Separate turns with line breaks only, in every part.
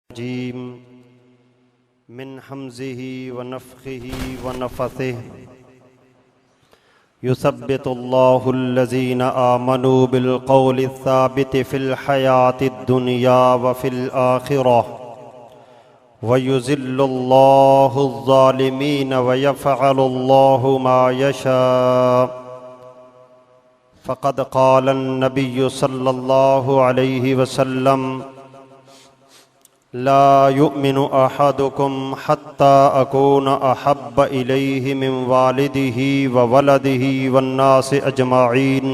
Gym मिन हमज़िही व नफ़्ख़िही व नफ़्ख़िही युसब्बितुल्लाहुल्लज़ीना आमनू बिलक़ौलि साबिति फ़िल हयातिद दुनिया व फ़िल आख़िरह व युज़िल्लुल्लाहुज़्ज़ालिमीन व यफ़अलुल्लाहु मा यशा। फ़क़द क़ालन नबिय्यु सल्लल्लाहु अलैहि वसल्लम ला युमिनु अहदुकुम हत्ता अकून अहब्ब इलैहि मिन वालिदिही व वलदिही वन्नासि अजमाईन।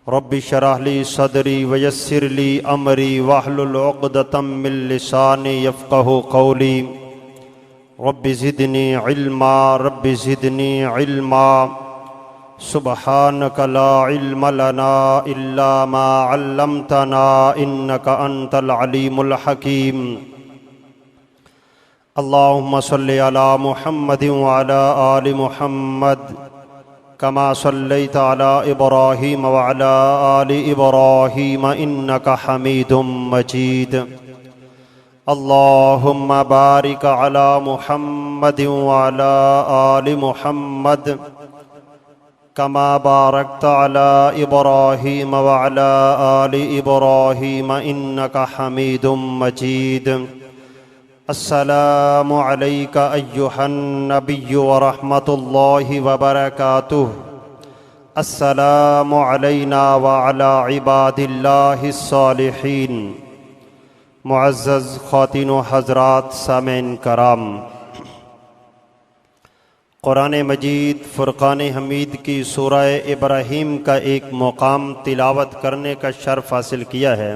रब्बि शरह ली सदरी व यस्सिर ली अमरी वहलुल उक़दतम मिन लिसानी यफ़क़हु क़ौली। रब्बि ज़िदनी इल्मा रब्बि ज़िदनी इल्मा सुब्हानक ला इल्म लना इल्ला मा अल्लमतना इन्नका अंतल अलीमुल हकीम। अल्लाहुम्मा सल्लि अला मुहम्मदिन व अला आलि मुहम्मद कमा सल्लैता अला इब्राहीम व अला आलि इब्राहीम इन्नका हमीदुम मजीद। अल्लाहुम्मा बारिक अला मुहम्मदिन व अला आलि मुहम्मद कमा बारकता अला इब्राहीम व अला आलि इब्राहीम इन्नका हमीदुम मजीद। अस्सलामु अलैका अय्युहन नबिय्यु व रहमतुल्लाहि व बरकातुहु। अस्सलामु अलैना व अला इबादिल्लाहिस सालिहीन। मुअज़्ज़ज़ ख़वातीन व हज़रात सामीन कराम, कुरान मजीद फ़ुरक़ान हमीद की सूरह इब्राहीम का एक मुक़ाम तिलावत करने का शर्फ़ हासिल किया है।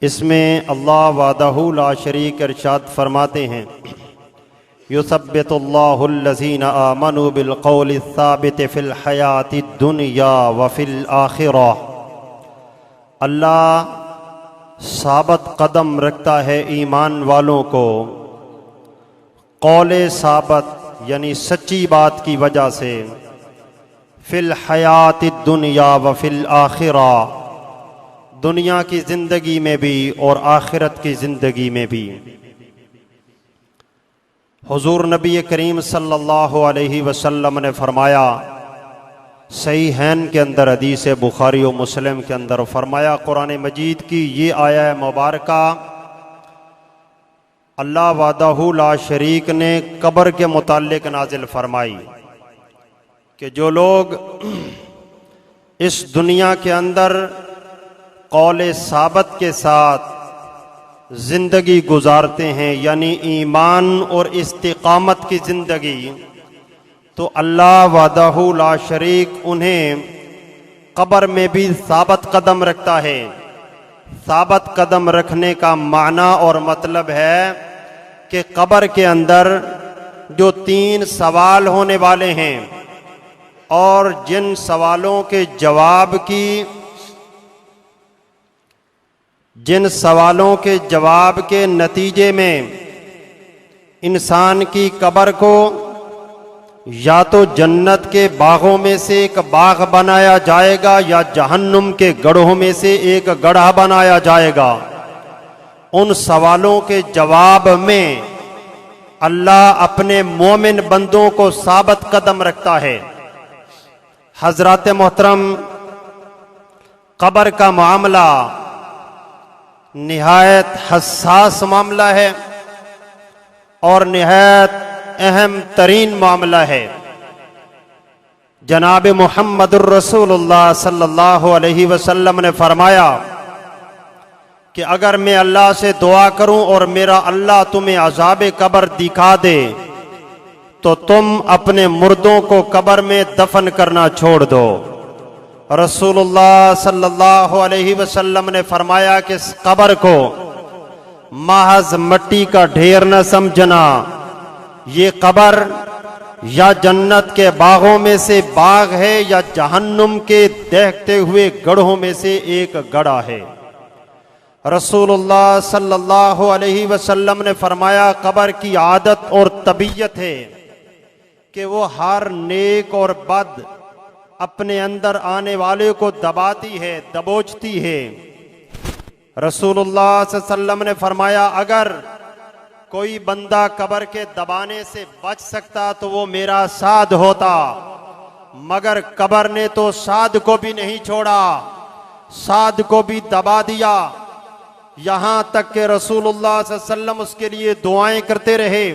इसमें अल्लाह वहदहू ला शरीक इरशाद फरमाते हैं युसब्बितुल्लाहुल्लज़ीना आमनू बिलक़ौलि साबिति फ़िल हयातिद दुनिया व फ़िल आख़िरह। अल्लाह साबित कदम रखता है ईमान वालों को कौले साबत यानी सच्ची बात की वजह से, फिल हयातिद दुनिया व फिल आखिरा, दुनिया की ज़िंदगी में भी और आखिरत की ज़िंदगी में भी। हुज़ूर नबी करीम सल्लल्लाहु अलैहि वसल्लम ने फरमाया, सहीहैन के अंदर हदीस बुखारी और मुस्लिम के अंदर फरमाया, कुरान मजीद की ये आया मुबारका अल्लाह वहदहू ला शरीक ने कब्र के मुताल्लिक नाजिल फरमाई कि जो लोग इस दुनिया के अंदर कौले साबत के साथ ज़िंदगी गुजारते हैं यानी ईमान और इस्तिकामत की ज़िंदगी, तो अल्लाह वहदहू ला शरीक उन्हें कब्र में भी साबत कदम रखता है। साबत कदम रखने का माना और मतलब है कि कब्र के अंदर जो 3 सवाल होने वाले हैं और जिन सवालों के जवाब के नतीजे में इंसान की कब्र को या तो जन्नत के बागों में से एक बाग बनाया जाएगा या जहन्नुम के गढ़ों में से एक गढ़ा बनाया जाएगा। उन सवालों के जवाब में अल्लाह अपने मोमिन बंदों को साबित कदम रखता है। हजरत मोहतरम, कब्र का मामला निहायत हसास मामला है और निहायत अहम तरीन मामला है। जनाब मुहम्मदुर रसूलुल्लाह सल्लल्लाहु अलैहि वसल्लम ने फरमाया कि अगर मैं अल्लाह से दुआ करूं और मेरा अल्लाह तुम्हें अज़ाब कब्र दिखा दे तो तुम अपने मुर्दों को कब्र में दफन करना छोड़ दो। रसूलुल्लाह सल्लल्लाहु अलैहि वसल्लम ने फरमाया कि इस कब्र को महज मिट्टी का ढेर न समझना, ये कब्र या जन्नत के बागों में से बाग है या जहन्नुम के दहकते हुए गढ़ों में से एक गढ़ा है। रसूलुल्लाह सल्लल्लाहु अलैहि वसल्लम ने फरमाया, कब्र की आदत और तबीयत है कि वो हर नेक और बद अपने अंदर आने वाले को दबाती है, दबोचती है। रसूलुल्लाह सल्लल्लाहु अलैहि वसल्लम ने फरमाया, अगर कोई बंदा कब्र के दबाने से बच सकता तो वो मेरा साद होता, मगर कब्र ने तो साद को भी नहीं छोड़ा, साद को भी दबा दिया। यहां तक कि रसूलुल्लाह सल्लल्लाहु अलैहि वसल्लम उसके लिए दुआएं करते रहे,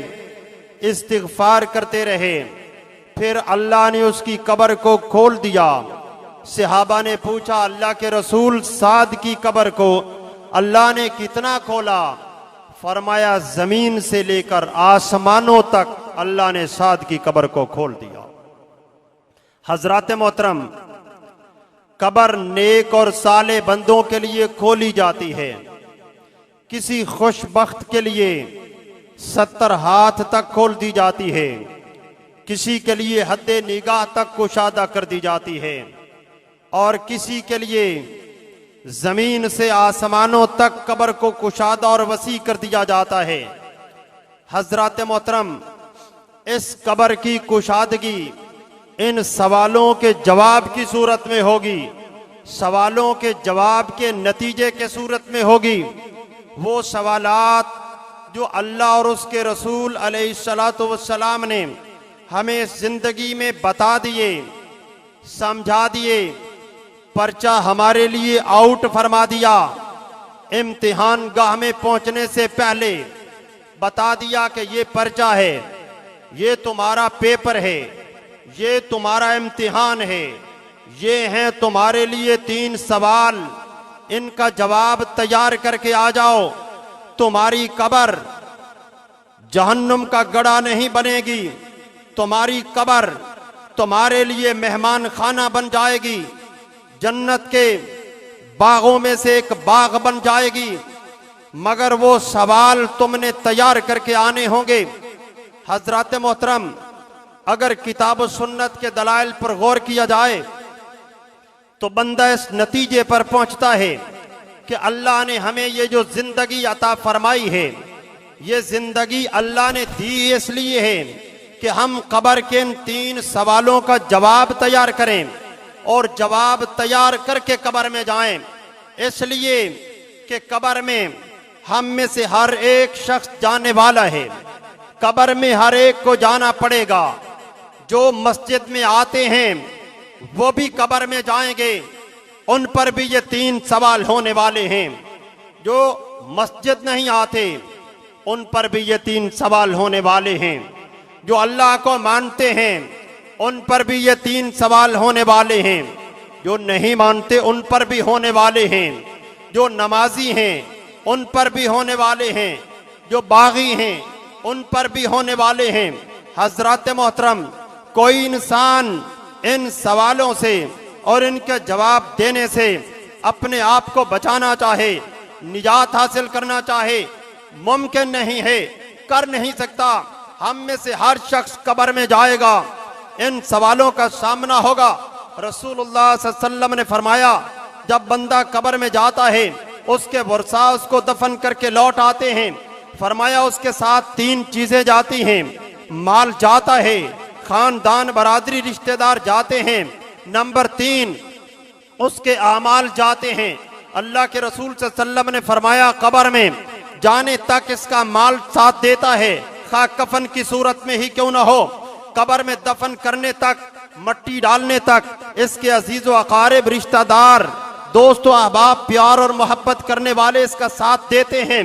इस्तिगफार करते रहे। फिर अल्लाह ने उसकी कब्र को खोल दिया। सहाबा ने पूछा, अल्लाह के रसूल, साद की कब्र को अल्लाह ने कितना खोला? फरमाया, जमीन से लेकर आसमानों तक अल्लाह ने साद की कब्र को खोल दिया। हजरात मोहतरम, कब्र नेक और साले बंदों के लिए खोली जाती है। किसी खुशबख्त के लिए 70 हाथ तक खोल दी जाती है, किसी के लिए हद्दे निगाह तक कुशादा कर दी जाती है, और किसी के लिए जमीन से आसमानों तक कब्र को कुशादा और वसी कर दिया जाता है। हजरात मोहतरम, इस कब्र की कुशादगी इन सवालों के जवाब की सूरत में होगी, सवालों के जवाब के नतीजे के सूरत में होगी। वो सवालात जो अल्लाह और उसके रसूल अलैहिस्सलातु वस्सलाम ने हमें जिंदगी में बता दिए, समझा दिए, पर्चा हमारे लिए आउट फरमा दिया, इम्तिहान गाह में पहुंचने से पहले बता दिया कि ये पर्चा है, ये तुम्हारा पेपर है, ये तुम्हारा इम्तिहान है, ये हैं तुम्हारे लिए 3 सवाल, इनका जवाब तैयार करके आ जाओ। तुम्हारी कब्र जहन्नुम का गड़ा नहीं बनेगी, तुम्हारी कब्र तुम्हारे लिए मेहमान खाना बन जाएगी, जन्नत के बागों में से एक बाग बन जाएगी। मगर वो सवाल तुमने तैयार करके आने होंगे। हजरत मोहतरम, अगर किताब सुन्नत के दलाइल पर गौर किया जाए तो बंदा इस नतीजे पर पहुंचता है कि अल्लाह ने हमें ये जो जिंदगी अता फरमाई है, ये जिंदगी अल्लाह ने दी इसलिए है कि हम कब्र के इन 3 सवालों का जवाब तैयार करें और जवाब तैयार करके कब्र में जाएं। इसलिए कि कब्र में हम में से हर एक शख्स जाने वाला है, कब्र में हर एक को जाना पड़ेगा। जो मस्जिद में आते हैं वो भी कब्र में जाएंगे, उन पर भी ये 3 सवाल होने वाले हैं। जो मस्जिद नहीं आते उन पर भी ये 3 सवाल होने वाले हैं। जो अल्लाह को मानते हैं उन पर भी ये 3 सवाल होने वाले हैं। जो नहीं मानते उन पर भी होने वाले हैं। जो नमाजी हैं उन पर भी होने वाले हैं। जो बागी हैं उन पर भी होने वाले हैं। हजरत मोहतरम, कोई इंसान इन सवालों से और इनके जवाब देने से अपने आप को बचाना चाहे, निजात हासिल करना चाहे, मुमकिन नहीं है, कर नहीं सकता। हम में से हर शख्स कब्र में जाएगा, इन सवालों का सामना होगा। रसूलुल्लाह सल्लल्लाहु अलैहि वसल्लम ने फरमाया, जब बंदा कब्र में जाता है उसके वर्षा उसको दफन करके लौट आते हैं। फरमाया उसके साथ 3 चीजें जाती हैं। माल जाता है, खानदान बरादरी रिश्तेदार जाते हैं। नंबर 3 उसके आमाल जाते हैं। अल्लाह के रसूल सल्लल्लाहु अलैहि वसल्लम ने फरमाया, कब्र में जाने तक इसका माल साथ देता है, खा कफन की सूरत में ही क्यों ना हो। कब्र में दफन करने तक, मट्टी डालने तक इसके अजीज व अकारिब, रिश्तेदार, दोस्तों, अहबाब, प्यार और मोहब्बत करने वाले इसका साथ देते हैं।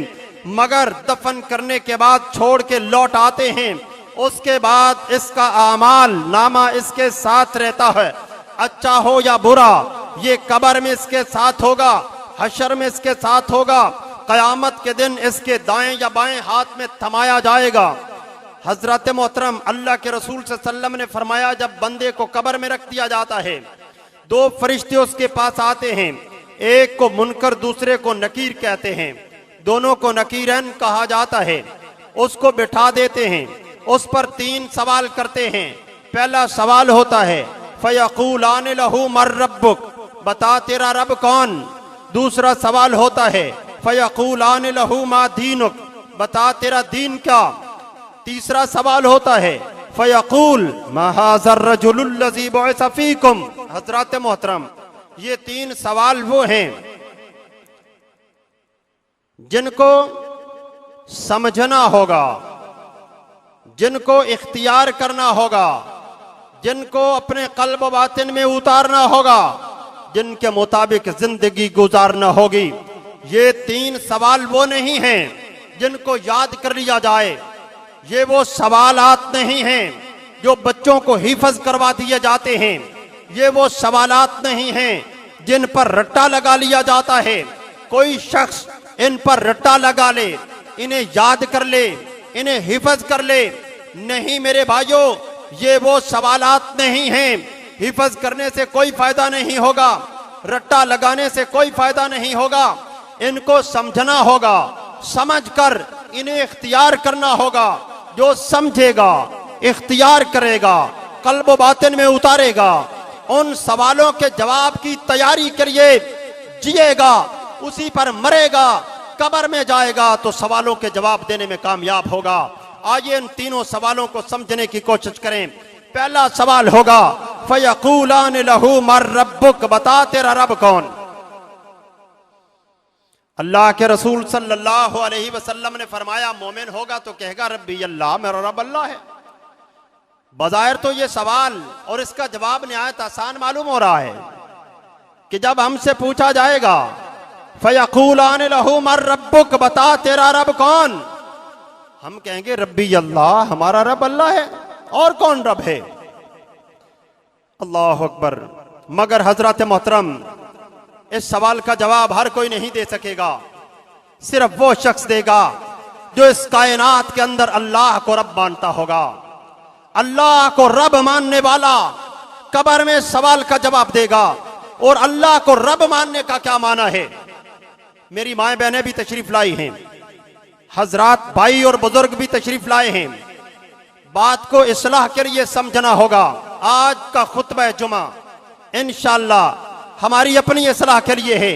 मगर दफन करने के बाद छोड़ के लौट आते हैं। उसके बाद इसका आमाल नामा इसके साथ रहता है, अच्छा हो या बुरा, ये कब्र में इसके साथ होगा, हशर में इसके साथ होगा, कयामत के दिन इसके दाएं या बाएं हाथ में थमाया जाएगा। हजरत मोहतरम, अल्लाह के रसूल सल्लल्लाहु अलैहि वसल्लम ने फरमाया, जब बंदे को कब्र में रख दिया जाता है 2 फरिश्ते उसके पास आते हैं। एक को मुनकर, दूसरे को नकीर कहते हैं। दोनों को नकीरन कहा जाता है। उसको बिठा देते हैं, उस पर 3 सवाल करते हैं। पहला सवाल होता है, फयक़ूलान लहू मर रब्बुक, बता तेरा रब कौन। दूसरा सवाल होता है, फयक़ूलान लहू मा दीनुक, बता तेरा दीन क्या। तीसरा सवाल होता है, फयक़ूल मा हाज़ा रजुलुल लज़ी बुइसा फ़ीकुम। हज़रात मोहतरम, ये 3 सवाल वो हैं जिनको समझना होगा, जिनको इख्तियार करना होगा, जिनको अपने कल्ब बातिन में उतारना होगा, जिनके मुताबिक जिंदगी गुजारना होगी। ये 3 सवाल वो नहीं हैं जिनको याद कर लिया जाए। ये वो सवालात नहीं हैं जो बच्चों को हिफज करवा दिए जाते हैं। ये वो सवालात नहीं हैं जिन पर रट्टा लगा लिया जाता है। कोई शख्स इन पर रट्टा लगा ले, इन्हें याद कर ले, इन्हें हिफज कर ले। नहीं मेरे भाइयों, ये वो सवालात नहीं हैं। हिफज करने से कोई फायदा नहीं होगा, रट्टा लगाने से कोई फायदा नहीं होगा। इनको समझना होगा, समझकर इन्हें इख्तियार करना होगा। जो समझेगा, इख्तियार करेगा, कल्ब बातिन में उतारेगा, उन सवालों के जवाब की तैयारी करिए, जिएगा, उसी पर मरेगा, कब्र में जाएगा तो सवालों के जवाब देने में कामयाब होगा। आइए इन तीनों सवालों को समझने की कोशिश करें। पहला सवाल होगा फयकूलान लहू मर रब्बुक, बता तेरा रब कौन। अल्लाह के रसूल सल्लल्लाहु अलैहि वसल्लम ने फरमाया मोमिन होगा तो कहेगा रब्बी अल्लाह, मेरा रब अल्लाह है। बज़ाहिर तो ये सवाल और इसका जवाब निहायत आसान मालूम हो रहा है कि जब हमसे पूछा जाएगा फयकूलान लहू मर रब्बुक, बता तेरा रब कौन, हम कहेंगे रब्बी अल्लाह, हमारा रब अल्लाह है, और कौन रब है। अल्लाह अकबर। मगर हजरत मोहतरम, इस सवाल का जवाब हर कोई नहीं दे सकेगा। सिर्फ वो शख्स देगा जो इस कायनात के अंदर अल्लाह को रब मानता होगा। अल्लाह को रब मानने वाला कब्र में सवाल का जवाब देगा। और अल्लाह को रब मानने का क्या माना है। मेरी माएं बहनें भी तशरीफ लाई हैं, हजरात भाई और बुजुर्ग भी तशरीफ लाए हैं। बात को इस्लाह के लिए समझना होगा। आज का खुतबा जुमा इंशाअल्लाह हमारी अपनी इस्लाह के लिए है।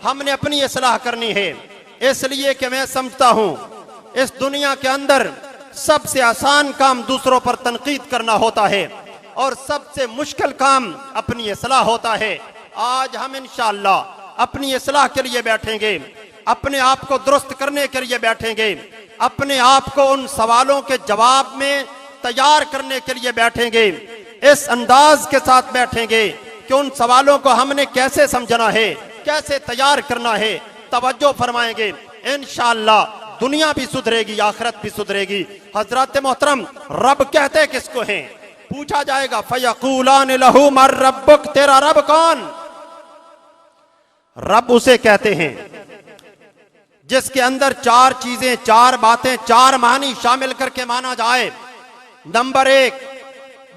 हमने अपनी इस्लाह करनी है, इसलिए कि मैं समझता हूं इस दुनिया के अंदर सबसे आसान काम दूसरों पर तनकीद करना होता है और सबसे मुश्किल काम अपनी इस्लाह होता है। आज हम इंशाअल्लाह अपनी इस्लाह के लिए बैठेंगे, अपने आप को दुरुस्त करने के लिए बैठेंगे, अपने आप को उन सवालों के जवाब में तैयार करने के लिए बैठेंगे। इस अंदाज के साथ बैठेंगे कि उन सवालों को हमने कैसे समझना है, कैसे तैयार करना है। तवज्जो फरमाएंगे, इंशाअल्लाह दुनिया भी सुधरेगी, आखिरत भी सुधरेगी। हजरत मोहतरम, रब कहते किसको हैं। पूछा जाएगा फयकूलान लहू मर रब्बुक, तेरा रब कौन। रब उसे कहते हैं जिसके अंदर 4 चीजें, 4 बातें, 4 मानी शामिल करके माना जाए। नंबर 1,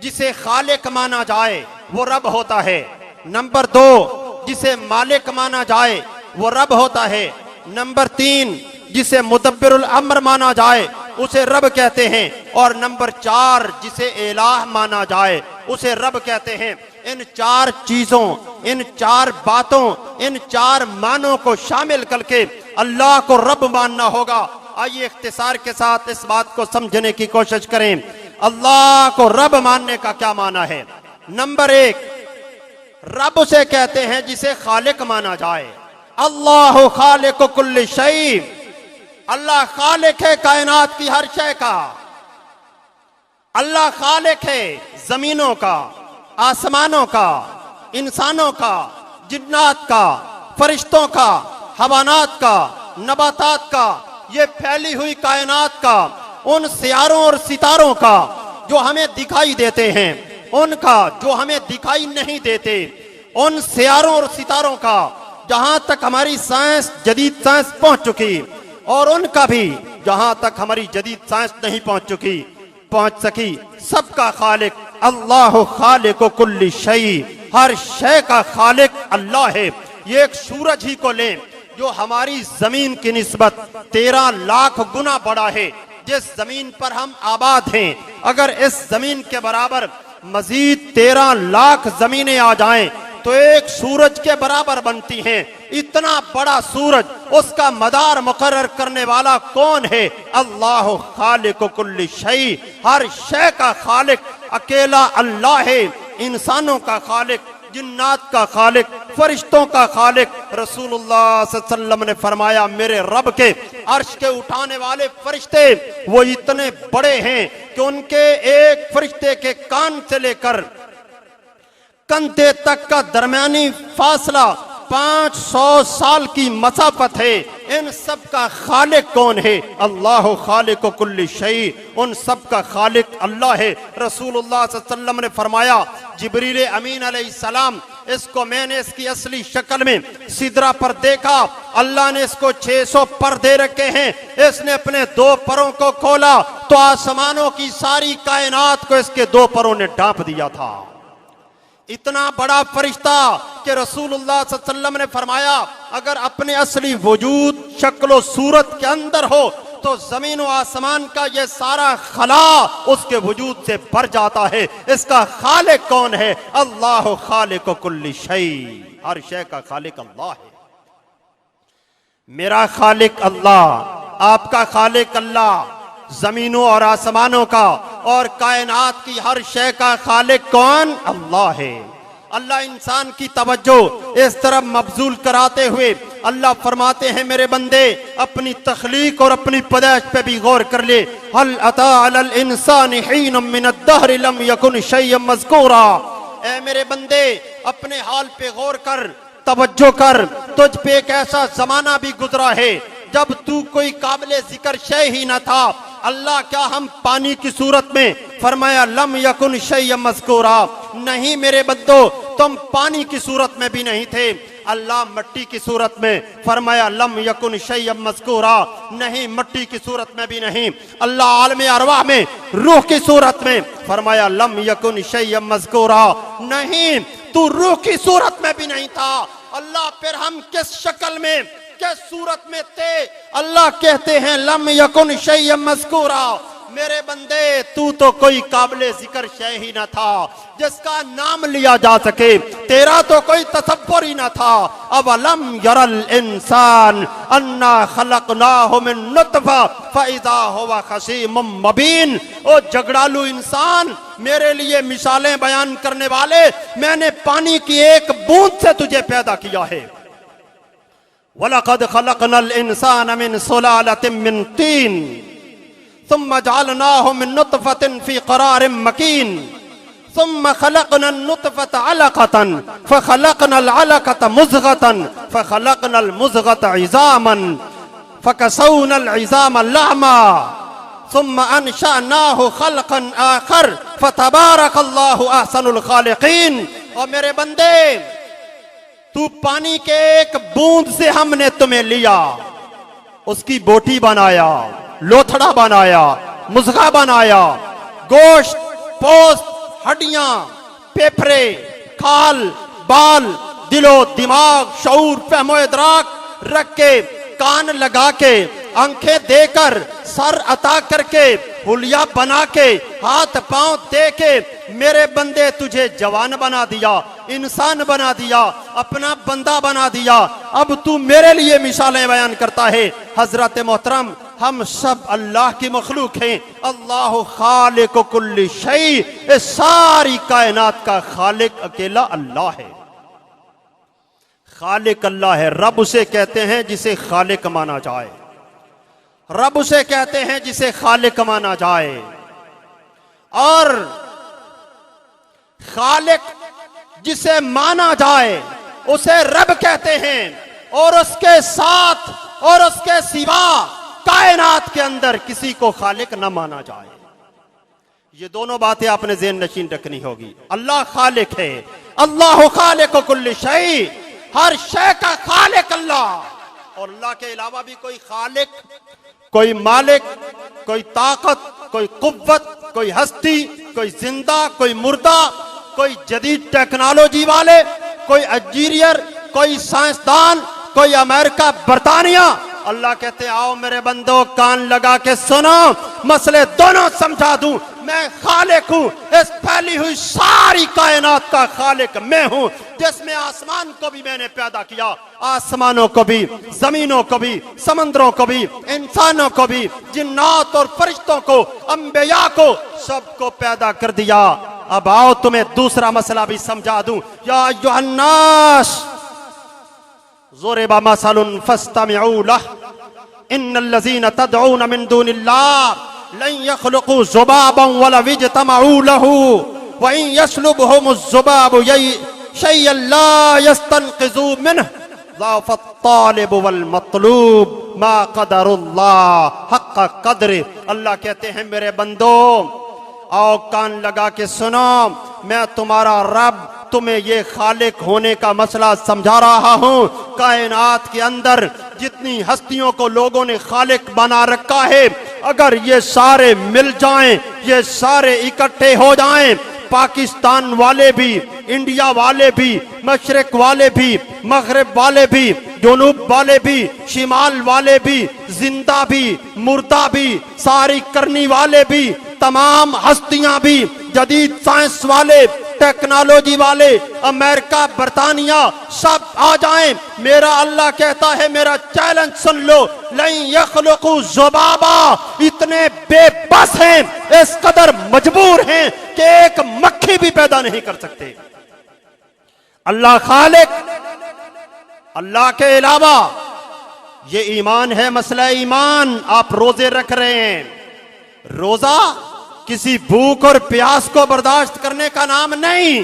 जिसे खालिक माना जाए वो रब होता है। नंबर 2, जिसे मालिक माना जाए वो रब होता है। नंबर 3, जिसे मुदब्बिरुल अम्र माना जाए उसे रब कहते हैं। और नंबर 4, जिसे इलाह माना जाए उसे रब कहते हैं। इन 4 चीजों, इन 4 बातों, इन 4 मानों को शामिल करके अल्लाह को रब मानना होगा। आइए इख्तिसार के साथ इस बात को समझने की कोशिश करें। अल्लाह को रब मानने का क्या माना है। नंबर 1, रब उसे कहते हैं जिसे खालिक माना जाए। अल्लाह खालिक कुल्ली शै, अल्लाह खालिक है कायनात की हर शय का। अल्लाह खालिक है जमीनों का, आसमानों का, इंसानों का, जिन्नात का, फरिश्तों का, हवानात का, नबातात का, ये फैली हुई कायनात का, उन सियारों और सितारों का जो हमें दिखाई देते हैं, उनका जो हमें दिखाई नहीं देते, उन सियारों और सितारों का जहां तक हमारी साइंस, जदीद साइंस पहुंच चुकी, और उनका भी जहां तक हमारी जदीद साइंस नहीं पहुंच सकी। सबका खालिक अल्लाह खालिक कुल्ली शै, हर शय का खालिक अल्लाह है। ये एक सूरज ही को लें जो हमारी जमीन की निस्बत 13 लाख गुना बड़ा है। जिस जमीन पर हम आबाद हैं, अगर इस जमीन के बराबर मजीद 13 लाख जमीनें आ जाएं तो एक सूरज के बराबर बनती हैं। इतना बड़ा सूरज, उसका मदार मुकर्रर करने वाला कौन है। अल्लाह खालिक कुल्ली शै, हर शय का खालिक अकेला अल्लाह है। इंसानों का खालिक, जिन्नात का खालिक फरिश्तों का खालिक। रसूलुल्लाह सल्लल्लाहु अलैहि वसल्लम ने फरमाया, मेरे रब के अर्श के उठाने वाले फरिश्ते वो इतने बड़े हैं कि उनके एक फरिश्ते के कान से लेकर कंधे तक का दरमियानी फासला 500 साल की मसाफत है। इन सब का खालिक कौन है? अल्लाह खालिक कुल्ली शै। उन सब का खालिक अल्लाह है। रसूलुल्लाह सल्लल्लाहु अलैहि वसल्लम ने फरमाया, जिब्रील अमीन अलैहिस्सलाम, इसको मैंने इसकी असली शक्ल में सिदरा पर देखा। अल्लाह ने इसको 600 पर दे रखे हैं। इसने अपने 2 परों को खोला तो आसमानों की सारी कायनात को इसके 2 परों ने ढांप दिया था। इतना बड़ा फरिश्ता कि रसूलुल्लाह सल्लल्लाहु अलैहि वसल्लम ने फरमाया, अगर अपने असली वजूद शक्ल सूरत के अंदर हो तो जमीन व आसमान का ये सारा खला उसके वजूद से भर जाता है। इसका खालिक कौन है? अल्लाह खालिक कुल्ली शै। हर शय का खालिक अल्लाह है। मेरा खालिक अल्लाह, आपका खालिक अल्लाह, जमीनों और आसमानों का और कायनात की हर शय का खालिक कौन? अल्लाह है। अल्लाह इंसान की तवज्जो इस तरफ मबजूल कराते हुए अल्लाह फरमाते हैं, मेरे बंदे अपनी तख्लीक और अपनी पैदाइश पे भी गौर कर ले। हल अता अलल इंसानि हीनुम मिनद दहरि लम यकुन शैय्यन मज़कूरा। ऐ मेरे बंदे अपने हाल पे गौर कर, तवज्जो कर। तुझ पे एक ऐसा जमाना भी गुजरा है जब तू कोई काबिले जिक्र शय ही न था। अल्लाह क्या हम पानी की सूरत में? फरमाया लम यकुन शैय्यन मज़कूरा। नहीं मेरे बंदो, तुम पानी की सूरत में भी नहीं थे। अल्लाह मट्टी की सूरत में, फरमाया लम यकुन शैय्यन मज़कूरा। नहीं मट्टी की सूरत में भी नहीं। अल्लाह आलम अरवाह में रूह की सूरत में, फरमाया लम यकुन शैय्यन मज़कूरा। नहीं तू रूह की सूरत में भी नहीं था। अल्लाह फिर हम किस शक्ल में, किस सूरत में थे? अल्लाह कहते हैं लम यकुन शैय्यन मज़कूरा। मेरे बंदे तू तो कोई काबिले जिक्र शय ही न था जिसका नाम लिया जा सके। तेरा तो कोई तसव्वुर ही न था। अब अलम यरल इंसान अन्ना खलकनाहु मिन नुतफा फइज़ा हुवा खसीमुम मुबीन। ओ झगड़ालू इंसान, मेरे लिए मिसालें बयान करने वाले, मैंने पानी की एक बूंद से तुझे पैदा किया है। वलक़द खलक़नल इंसान मिन सुलालतिन मिन तीन सुम्मा जअलनाहु मिन नुतफतिन फी क़रारिन मकीन सुम्मा खलक़नन नुतफत अलक़तन फ़खलक़नल अलक़त मुज़ग़तन फ़खलक़नल मुज़ग़त इज़ामन फ़कसौनल इज़ाम लहमा सुम्मा अनशअनाहु खल्क़न आख़र फ़तबारकल्लाहु अहसनुल ख़ालिक़ीन। और मेरे बंदे, तू पानी के एक बूंद से हमने तुम्हें लिया, उसकी बोटी बनाया, लोथड़ा बनाया, मुज़ग़ा बनाया, गोश्त, पोस्त, हड्डियां, फेफड़े, खाल, बाल, दिलो दिमाग, शऊर, फहमो इदराक रख के, कान लगा के, आंखें देकर, सर अता करके, हुलिया बना के, हाथ पांव दे के मेरे बंदे तुझे जवान बना दिया, इंसान बना दिया, अपना बंदा बना दिया। अब तू मेरे लिए मिसालें बयान करता है। हजरत मोहतरम, हम सब अल्लाह की मखलूक हैं। अल्लाह खालिक कुल्ली शै। इस सारी कायनात का खालिक अकेला अल्लाह है। खालिक अल्लाह है। रब उसे कहते हैं जिसे खालिक माना जाए। रब उसे कहते हैं जिसे खालिक माना जाए। और खालिक जिसे माना जाए उसे रब कहते हैं। और उसके साथ और उसके सिवा कायनात के अंदर किसी को खालिक न माना जाए। ये दोनों बातें आपने ज़हन नशीन रखनी होगी। अल्लाह खालिक है। अल्लाह खालिक कुल्ली शै। हर शय का खालिक अल्लाह। और अल्लाह के अलावा भी कोई खालिक, कोई मालिक, कोई ताकत, कोई कुव्वत, कोई हस्ती, कोई जिंदा, कोई मुर्दा, कोई जदीद टेक्नोलॉजी वाले, कोई इंजीनियर, कोई साइंसदान, कोई अमेरिका, बरतानिया। अल्लाह कहते आओ मेरे बंदो, कान लगा के सुनो, मसले दोनों समझा दूं। मैं खालिक हूं। इस फैली हुई सारी कायनात का खालिक मैं हूं, जिसमें आसमान को भी मैंने पैदा किया, आसमानों को भी, जमीनों को भी, समंदरों को भी, इंसानों को भी, जिन्नात और फरिश्तों को, अंबिया को, सबको पैदा कर दिया। अब आओ तुम्हें दूसरा मसला भी समझा दूं। या अय्युहन्नास, ज़ुरिबा मसलुन फस्तमिऊ लह इन्नल्लज़ीना तदऊन मिन दूनिल्लाह लन यख़्लुक़ू ज़ुबाबन वलौ इज्तमऊ लहू व इन यस्लुबहुमुज़्ज़ुबाबु शय्यन ला यस्तनक़िज़ू मिन्हु ज़अफ़त तालिब वल मतलूब मा क़दरुल्लाह हक़्क़ क़द्रि। अल्लाह कहते हैं मेरे बंदो आओ कान लगा के सुनो, मैं तुम्हारा रब तुम्हें ये खालिक होने का मसला समझा रहा हूँ। कायनात के अंदर जितनी हस्तियों को लोगों ने खालिक बना रखा है, अगर ये सारे मिल जाएं, ये सारे इकट्ठे हो जाएं, पाकिस्तान वाले भी, इंडिया वाले भी, मशरिक वाले भी, मगरिब वाले भी, जुनूब वाले भी, शिमाल वाले भी, जिंदा भी, मुर्दा भी, सारी करनी वाले भी, तमाम हस्तियां भी, जदीद साइंस वाले, टेक्नोलॉजी वाले, अमेरिका, बरतानिया, सब आ जाएं। मेरा अल्लाह कहता है, मेरा चैलेंज सुन लो, लन यख़्लुक़ू ज़ुबाबा, इतने बेबस हैं, इस कदर मजबूर हैं कि एक मक्खी भी पैदा नहीं कर सकते। अल्लाह खालिक, अल्लाह के अलावा, ये ईमान है, मसला ईमान। आप रोजे रख रहे हैं, रोजा किसी भूख और प्यास को बर्दाश्त करने का नाम नहीं।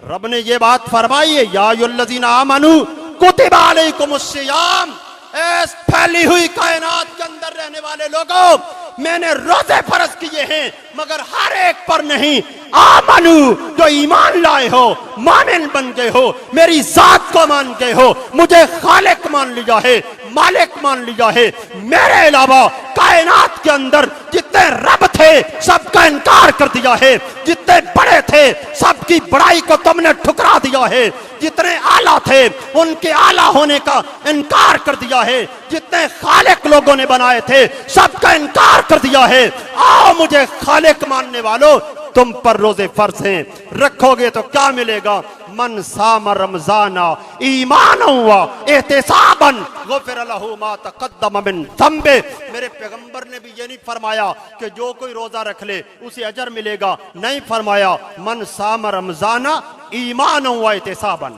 रब ने ये बात फरमाई है, या अय्युहल्लज़ीना आमनू कुतिबा अलैकुमुस्सियाम, ऐस फैली हुई कायनात के अंदर रहने वाले लोगों, मैंने रोजे फर्ज किए हैं, मगर हर एक पर नहीं। आमनू, जो ईमान लाए हो, मोमिन बन गए हो, मेरी जात को मान गए हो, मुझे खालिक मान लिया है, मालिक मान लिया है, मेरे अलावा कायनात के अंदर जितने रब थे सबका इनकार कर दिया है, जितने बड़े थे सबकी बड़ाई को तुमने ठुकरा दिया है, जितने आला थे उनके आला होने का इनकार कर दिया है, जितने खालिक लोगों ने बनाए थे सबका इनकार कर दिया है। आओ मुझे खालिक मानने वालों, तुम पर रोजे फर्ज हैं, रखोगे तो क्या मिलेगा? मन साम रमजाना ईमान हुआ एहतिसाबन गुफिर लहू मा तक़द्दम मिन ज़ंबे। मेरे पैगंबर ने भी ये नहीं फरमाया कि जो कोई रोजा रख ले उसे अजर मिलेगा, नहीं फरमाया मन साम रमजाना ईमान हुआ एहतिसाबन।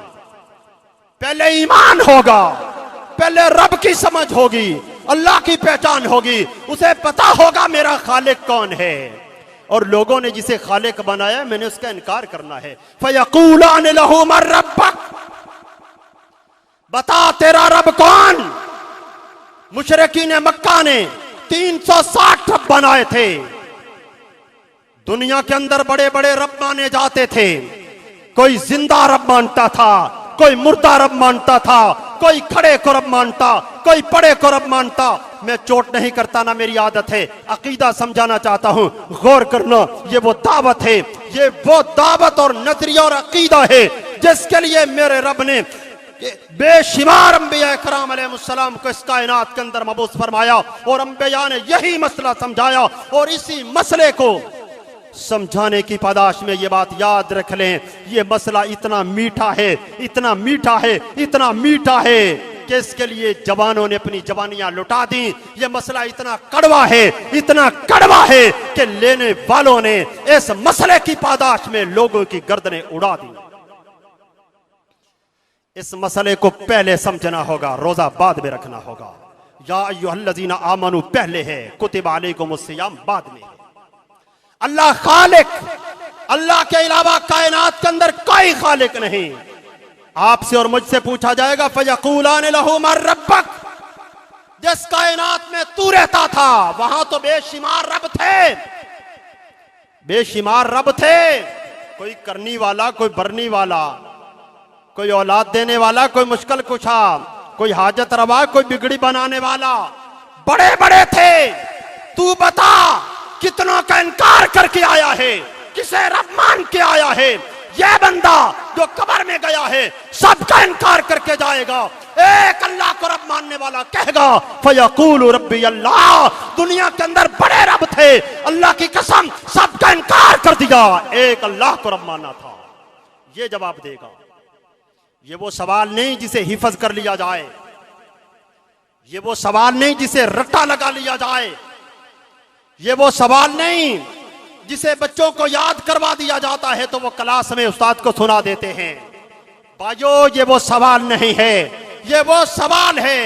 पहले ईमान होगा, पहले रब की समझ होगी, अल्लाह की पहचान होगी, उसे पता होगा मेरा खालिक कौन है, और लोगों ने जिसे खालिक बनाया मैंने उसका इनकार करना है। फयक़ूलान लहू मन रब्बक, बता तेरा रब कौन? मुशरिकीन मक्का ने 360 रब बनाए थे, दुनिया के अंदर बड़े बड़े रब माने जाते थे। कोई जिंदा रब मानता था, कोई मुर्दा रब मानता था, कोई खड़े को रब मानता, कोई पड़े को रब मानता। मैं चोट नहीं करता ना, मेरी आदत है, अकीदा समझाना चाहता हूं, गौर करना। ये वो दावत है, ये वो दावत और नजरिया और अकीदा है जिसके लिए मेरे रब ने बेशुमार अंबिया कराम अलैहिस्सलाम को इस कायनात के अंदर मबूस फरमाया, और अंबिया ने यही मसला समझाया, और इसी मसले को समझाने की पादाश में ये बात याद रख लें, ये मसला इतना मीठा है, इतना मीठा है, इतना मीठा है कि इसके लिए जवानों ने अपनी जवानियां लुटा दी। ये मसला इतना कड़वा है, इतना कड़वा है कि लेने वालों ने इस मसले की पादाश में लोगों की गर्दनें उड़ा दी। इस मसले को पहले समझना होगा, रोजा बाद में रखना होगा। या अय्युहल्लज़ीना आमनू पहले है, कुतिबा अलैकुमुस्सियाम बाद में। अल्लाह खालिक, अल्लाह के अलावा कायनात के अंदर कोई खालिक नहीं। आपसे और मुझसे पूछा जाएगा, फयक़ूलान लहू मन रब्बक, जिस कायनात में तू रहता था वहां तो बेशुमार रब थे, बेशुमार रब थे। कोई करनी वाला, कोई भरनी वाला, कोई औलाद देने वाला, कोई मुश्किल कुशा, कोई हाजत रवा, कोई बिगड़ी बनाने वाला, बड़े बड़े थे। तू बता कितनों का इनकार करके आया है, किसे रब मान के आया है? यह बंदा जो कब्र में गया है सबका इनकार करके जाएगा, एक अल्लाह को रब मानने वाला कहेगा फयक़ूलु रब्बी अल्लाह। दुनिया के अंदर बड़े रब थे, अल्लाह की कसम सबका इनकार कर दिया, एक अल्लाह को रब मानना था। ये जवाब देगा। ये वो सवाल नहीं जिसे हिफज कर लिया जाए, ये वो सवाल नहीं जिसे रट्टा लगा लिया जाए, ये वो सवाल नहीं जिसे बच्चों को याद करवा दिया जाता है तो वो क्लास में उस्ताद को सुना देते हैं। भाइयों, ये वो सवाल नहीं है, ये वो सवाल है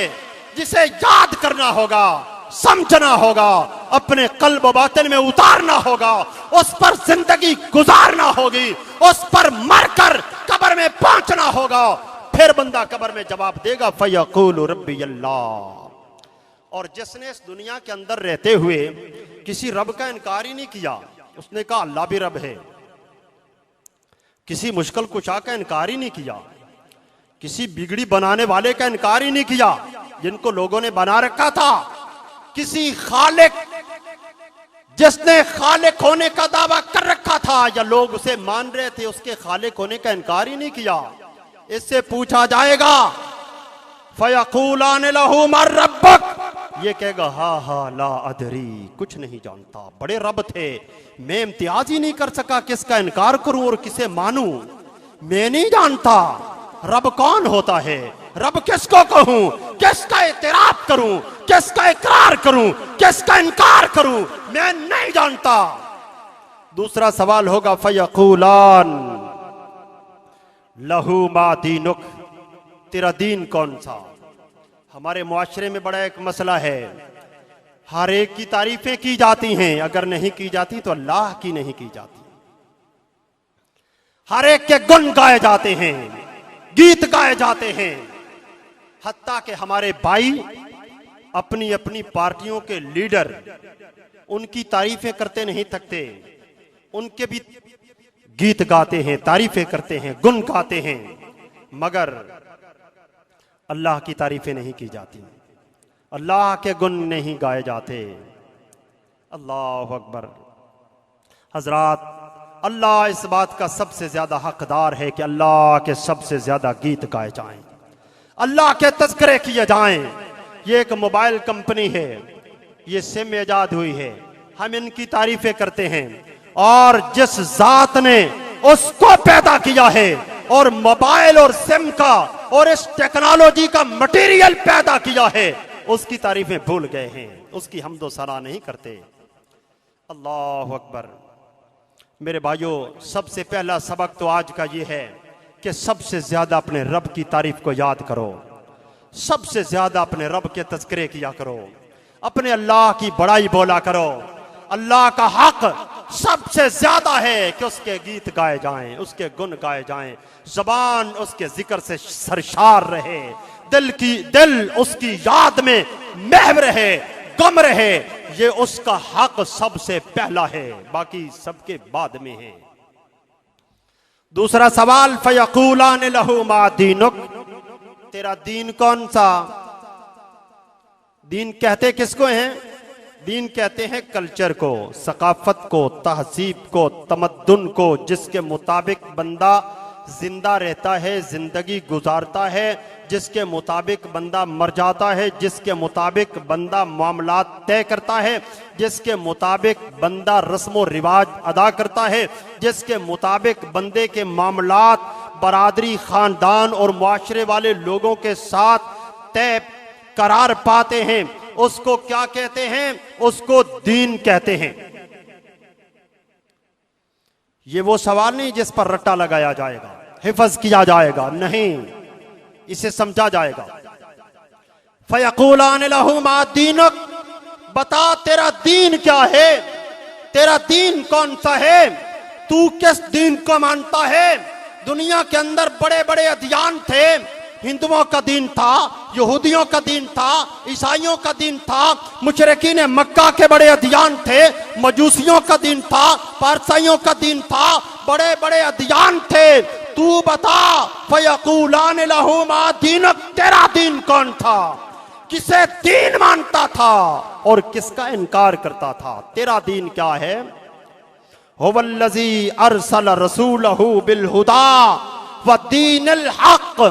जिसे याद करना होगा, समझना होगा, अपने कल्ब बातिन में उतारना होगा, उस पर जिंदगी गुजारना होगी, उस पर मरकर कब्र में पहुंचना होगा। फिर बंदा कब्र में जवाब देगा फयक़ूलु रब्बी अल्लाह। और जिसने इस दुनिया के अंदर रहते हुए किसी रब का इनकार ही नहीं किया, उसने कहा अल्लाह भी रब है, किसी मुश्किल कुशा का इनकार ही नहीं किया, किसी बिगड़ी बनाने वाले का इनकार ही नहीं किया जिनको लोगों ने बना रखा था, किसी खालिक जिसने खालिक होने का दावा कर रखा था या लोग उसे मान रहे थे, उसके खालिक होने का इनकार ही नहीं किया। इससे पूछा जाएगा फयक़ूलान लहू मर रब्बक, ये कहेगा हा हा ला अदरी, कुछ नहीं जानता। बड़े रब थे, मैं इम्तियाज ही नहीं कर सका किसका इनकार करूं और किसे मानूं। मैं नहीं जानता रब कौन होता है, रब किसको कहूं, किसका इतराफ करूं, किसका इकरार करूं, किसका इनकार करूं, मैं नहीं जानता। दूसरा सवाल होगा फयक़ूलान लहू मा दीनुक, तेरा दीन कौन सा। हमारे मुआशरे में बड़ा एक मसला है, हर एक की तारीफें की जाती हैं, अगर नहीं की जाती तो अल्लाह की नहीं की जाती। हर एक के गुण गाए जाते हैं, गीत गाए जाते हैं, हत्ता के हमारे भाई अपनी अपनी पार्टियों के लीडर उनकी तारीफें करते नहीं थकते, उनके भी गीत गाते हैं, तारीफें करते हैं, गुण गाते हैं, मगर अल्लाह की तारीफें नहीं की जाती, अल्लाह के गुण नहीं गाए जाते। अल्लाह अकबर। हजरात, अल्लाह इस बात का सबसे ज्यादा हकदार है कि अल्लाह के सबसे ज्यादा गीत गाए जाएं, अल्लाह के तज़किरे किए जाएं। ये एक मोबाइल कंपनी है, ये सिम ईजाद हुई है, हम इनकी तारीफें करते हैं, और जिस जात ने उसको पैदा किया है और मोबाइल और सिम का और इस टेक्नोलॉजी का मटेरियल पैदा किया है, उसकी तारीफें भूल गए हैं, उसकी हमदो सना नहीं करते। अल्लाह अकबर। मेरे भाइयों, सबसे पहला सबक तो आज का ये है कि सबसे ज्यादा अपने रब की तारीफ को याद करो, सबसे ज्यादा अपने रब के तज़किरे किया करो, अपने अल्लाह की बड़ाई बोला करो। अल्लाह का हक सबसे ज्यादा है कि उसके गीत गाए जाएं, उसके गुण गाए जाएं, जबान उसके जिक्र से सरशार रहे, दिल उसकी याद में महव रहे, गम रहे। ये उसका हक सबसे पहला है, बाकी सबके बाद में है। दूसरा सवाल फयक़ूलान लहू मा दीनुक, तेरा दीन कौन सा। दीन कहते किसको हैं, दीन कहते हैं कल्चर को, सकाफत को, तहजीब को, तमद्दुन को, जिसके मुताबिक बंदा जिंदा रहता है, जिंदगी गुजारता है, जिसके मुताबिक बंदा मर जाता है, जिसके मुताबिक बंदा मामलात तय करता है, जिसके मुताबिक बंदा रस्म रिवाज अदा करता है, जिसके मुताबिक बंदे के मामलात बरादरी, खानदान और मुआशरे वाले लोगों के साथ तय करार पाते हैं, उसको क्या कहते हैं, उसको दीन कहते हैं। ये वो सवाल नहीं जिस पर रट्टा लगाया जाएगा, हिफज किया जाएगा, नहीं, इसे समझा जाएगा। फयक़ूलान लहू मा दीनुक, बता तेरा दीन क्या है, तेरा दीन कौन सा है, तू किस दीन को मानता है। दुनिया के अंदर बड़े बड़े अदियान थे, हिंदुओं का दीन था, यहूदियों का दीन था, ईसाइयों का दीन था, मुशरिकीन मक्का के बड़े अदियान थे, मजूसियों का दीन था, पारसाइयों का दीन था, बड़े बड़े अदियान थे। तू बता फयक़ूलान लहू मा दीनुक, तेरा दीन कौन था, किसे दीन मानता था और किसका इनकार करता था, तेरा दीन क्या है। हुवल्लज़ी अरसल रसूलहू बिल हुदा व दीनिल हक़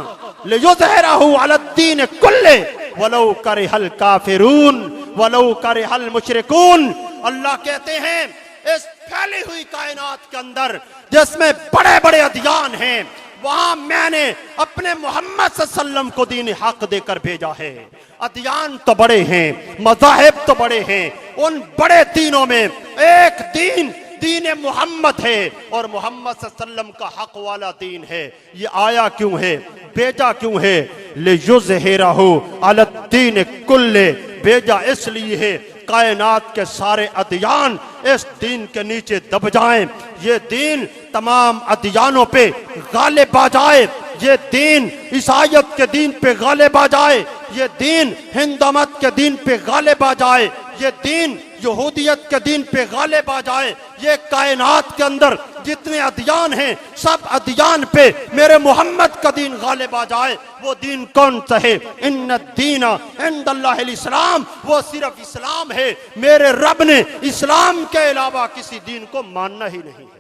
लियुज़हिरहू अलद्दीन कुल्लिही वलौ करिहल काफिरून वलौ करिहल मुशरिकून। अल्लाह कहते हैं इस फैली हुई कायनात के अंदर जिसमें बड़े बड़े अदियान हैं, वहां मैंने अपने मोहम्मद सल्लल्लाहु अलैहि वसल्लम को दीन हक देकर भेजा है। अदियान तो बड़े हैं, मज़ाहिब तो बड़े हैं, उन बड़े दीनों में एक दीन दीन मोहम्मद है और मोहम्मद सल्लल्लाहु अलैहि वसल्लम का हक वाला दीन है। ये आया क्यों है, भेजा क्यों है? ले युज़हिरहु अलद्दीन कुल्ले, भेजा इसलिए है कायनात के सारे अदियान इस दीन के नीचे दब जाएं, ये दीन तमाम अदियानों पे गालिब आ जाए, ये दीन ईसाईयत के दीन पे गालिब आ जाए, ये दीन हिंदू मत के दीन पे गालिब आ जाए, ये दीन यहूदियत के दीन पे गालिब आ जाए। ये कायनात के अंदर जितने अदियान हैं सब अदियान पे मेरे मोहम्मद का दीन गालिब आ जाए। वो दीन कौन सा है? इन्ना दीना इंदल्लाहिल इस्लाम, वो सिर्फ इस्लाम है। मेरे रब ने इस्लाम के अलावा किसी दीन को मानना ही नहीं है।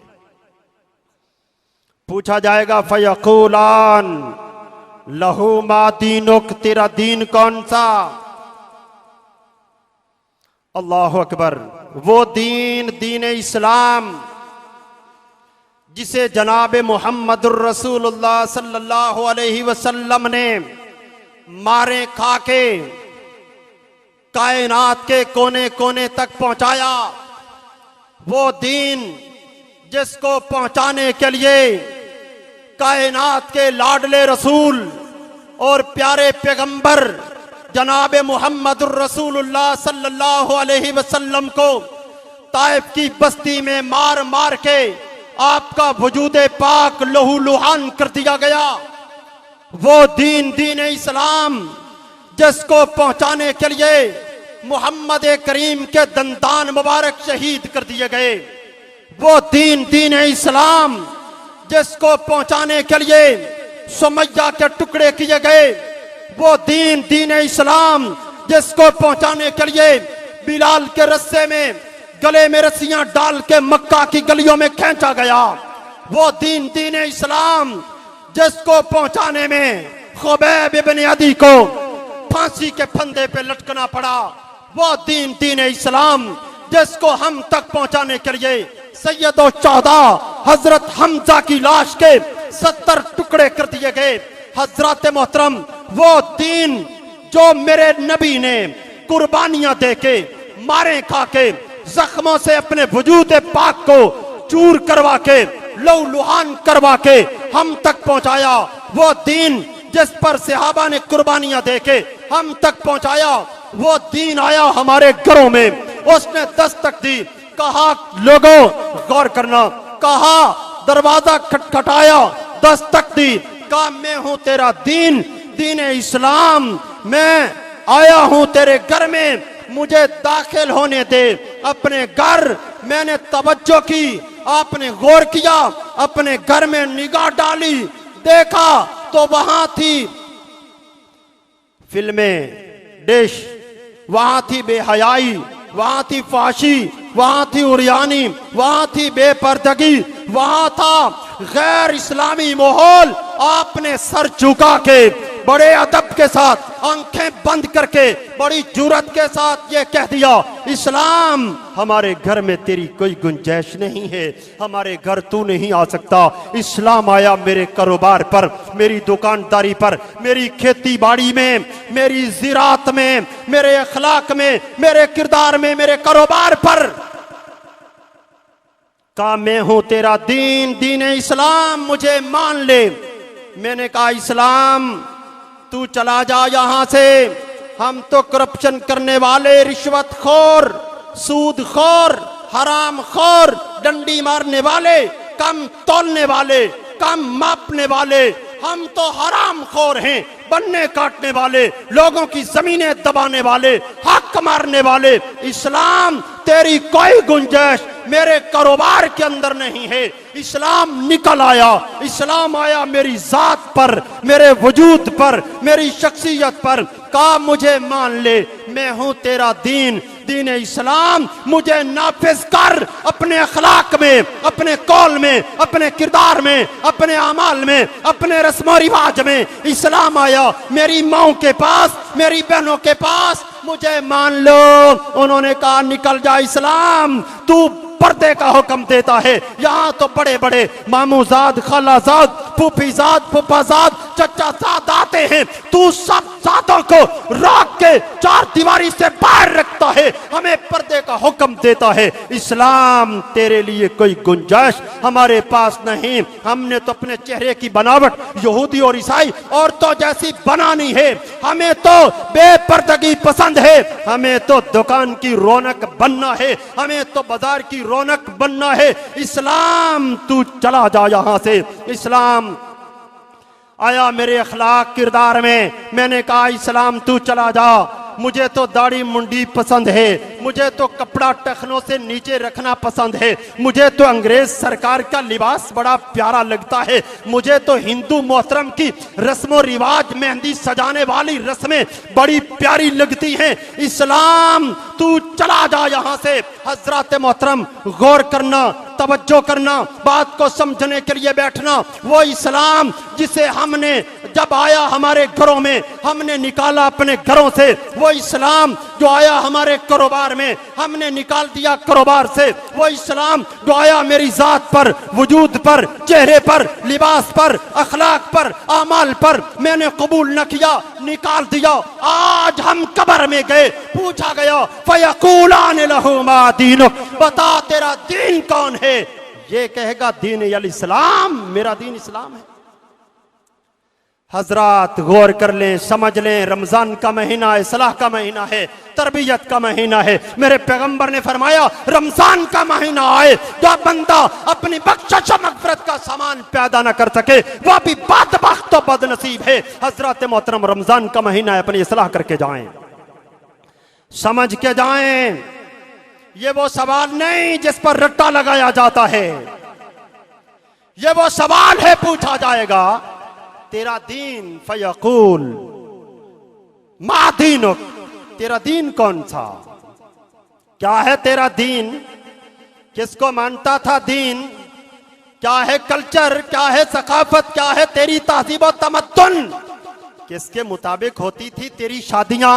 पूछा जाएगा फयक़ूलान लहू मा दीनुक, तेरा दीन कौन सा? अल्लाह अकबर। वो दीन दीन इस्लाम जिसे जनाब मुहम्मदुर रसूलुल्लाह सल्लल्लाहु अलैहि वसल्लम ने मारे खा के कायनात के कोने कोने तक पहुंचाया, वो दीन जिसको पहुंचाने के लिए कायनात के लाडले रसूल और प्यारे पैगंबर जनाब मुहम्मदुर रसूलुल्लाह सल्लल्लाहु अलैहि वसल्लम को ताइफ की बस्ती में मार मार के आपका वजूदे पाक लहू लुहान कर दिया गया। वो दीन दीन इस्लाम जिसको पहुंचाने के लिए मोहम्मद करीम के दंतान मुबारक शहीद कर दिए गए, वो दीन दीन इस्लाम जिसको पहुंचाने के लिए सुमैया के टुकड़े किए गए, वो दीन दीन इस्लाम जिसको पहुंचाने के लिए बिलाल के रस्से में गले में रस्सियां डाल के मक्का की गलियों में खींचा गया, वो दीन दीन इस्लाम जिसको पहुंचाने में खुबैब इब्न अदी को फांसी के फंदे पे लटकना पड़ा, वो दीन दीन इस्लाम जिसको हम तक पहुंचाने के लिए सैयदो चौदा हजरत हमजा की लाश के 70 टुकड़े कर दिए गए। हजरत मोहतरम, वो दीन जो मेरे नबी ने कुर्बानियां देके मारे खा के जख्मों से अपने वजूद पाक को चूर करवा के लहू लुहान करवा के हम तक पहुंचाया, वो दीन जिस पर सहाबा ने कुर्बानियां देके हम तक पहुंचाया, वो दीन आया हमारे घरों में, उसने दस्तक दी, कहा लोगों गौर करना, कहा दरवाजा खटखटाया, दस्तक दी, कहा मैं हूं तेरा दीन दीन इस्लाम, मैं आया हूं तेरे घर में, मुझे दाखिल होने दे अपने घर। मैंने तवज्जो की, आपने गौर किया, अपने घर में निगाह डाली, देखा तो वहां थी फिल्में डिश, वहां थी बेहयाई, वहां थी फाशी, वहां थी उरियानी, वहां थी बेपर्दगी, वहां था गैर इस्लामी माहौल। आपने सर झुका के बड़े अदब के साथ आंखें बंद करके बड़ी जुर्रत के साथ ये कह दिया, इस्लाम हमारे घर में तेरी कोई गुंजाइश नहीं है, हमारे घर तू नहीं आ सकता। इस्लाम आया मेरे कारोबार पर, मेरी दुकानदारी पर, मेरी खेती बाड़ी में, मेरी ज़िरात में, मेरे अखलाक में, मेरे किरदार में, मेरे कारोबार पर। कहा मैं हूं तेरा दीन दीन इस्लाम, मुझे मान ले। मैंने कहा इस्लाम तू चला जा यहां से, हम तो करप्शन करने वाले, रिश्वतखोर, सूदखोर, हरामखोर, डंडी मारने वाले, कम तोलने वाले, कम मापने वाले, हम तो हरामखोर हैं, बनने काटने वाले, लोगों की जमीनें दबाने वाले, हक मारने वाले। इस्लाम तेरी कोई गुंजाइश मेरे कारोबार के अंदर नहीं है। इस्लाम निकल आया, इस्लाम आया मेरी जात पर, मेरे वजूद पर, मेरी शख्सियत पर। कहा मुझे मान ले, मैं हूं तेरा दीन दीन इस्लाम, मुझे नाफिज कर अपने अखलाक में, अपने कौल में, अपने किरदार में, अपने अमाल में, अपने रस्म रिवाज में। इस्लाम आया मेरी माओ के पास, मेरी बहनों के पास, मुझे मान लो। उन्होंने कहा निकल जा इस्लाम, तू पर्दे का हुक्म देता है। यहाँ तो बड़े बड़े मामूजाद, खालाजाद, फूफीजाद, फूफाजाद, चचा साद आते हैं, तू सब सादों को रोक के चार दीवारी से बाहर रखता है, हमें पर्दे का हुक्म देता है। इस्लाम तेरे लिए कोई गुंजाइश हमारे पास नहीं। हमने तो अपने चेहरे की बनावट यहूदी और ईसाई औरतों जैसी बनानी है। हमें तो बेपर्दगी पसंद है, हमें तो दुकान की रौनक बनना है, हमें तो बाजार की रौनक बनना है। इस्लाम तू चला जा यहां से। इस्लाम आया मेरे अखलाक किरदार में, मैंने कहा इस्लाम तू चला जा। मुझे तो दाढ़ी मुंडी पसंद है, मुझे तो कपड़ा टखनों से नीचे रखना पसंद है, मुझे तो अंग्रेज सरकार का लिबास बड़ा प्यारा लगता है, मुझे तो हिंदू मोहतरम की रस्मों रिवाज, मेहंदी सजाने वाली रस्में बड़ी प्यारी लगती हैं। इस्लाम तू चला जा यहां से। हजरत मोहतरम गौर करना, तवज्जो करना, बात को समझने के लिए बैठना। वो इस्लाम जिसे हमने जब आया हमारे घरों में, हमने निकाला अपने घरों से, वो इस्लाम जो आया हमारे कारोबार में, हमने निकाल दिया कारोबार से। वो इस्लाम जो आया मेरी जात पर, वजूद पर, चेहरे पर, लिबास पर, अखलाक पर, आमाल पर, मैंने कबूल न किया, निकाल दिया। आज हम कब्र में गए, पूछा गया फयकूलान लहू मा दीनुक, बता तेरा दीन कौन है? ये कहेगा दीन अल इस्लाम, मेरा दीन इस्लाम है। हजरात गौर कर लें, समझ लें, रमजान का महीना इस्लाह का महीना है, तरबियत का महीना है। मेरे पैगंबर ने फरमाया रमजान का महीना आए, जो बंदा अपनी बख्शिश मगफिरत का सामान पैदा ना कर सके वह भी बदबख्त तो बदनसीब है। हजरत मोहतरम रमजान का महीना है, अपनी इस्लाह करके जाएं, समझ के जाएं। ये वो सवाल नहीं जिस पर रट्टा लगाया जाता है, ये वो सवाल है पूछा जाएगा तेरा दीन, फयकूल मा दीनुक, तेरा दीन कौन सा? क्या है तेरा दीन? किसको मानता था दीन? क्या है कल्चर, क्या है सकाफत, क्या है तेरी तहजीब और तमद्दुन? किसके मुताबिक होती थी तेरी शादियां?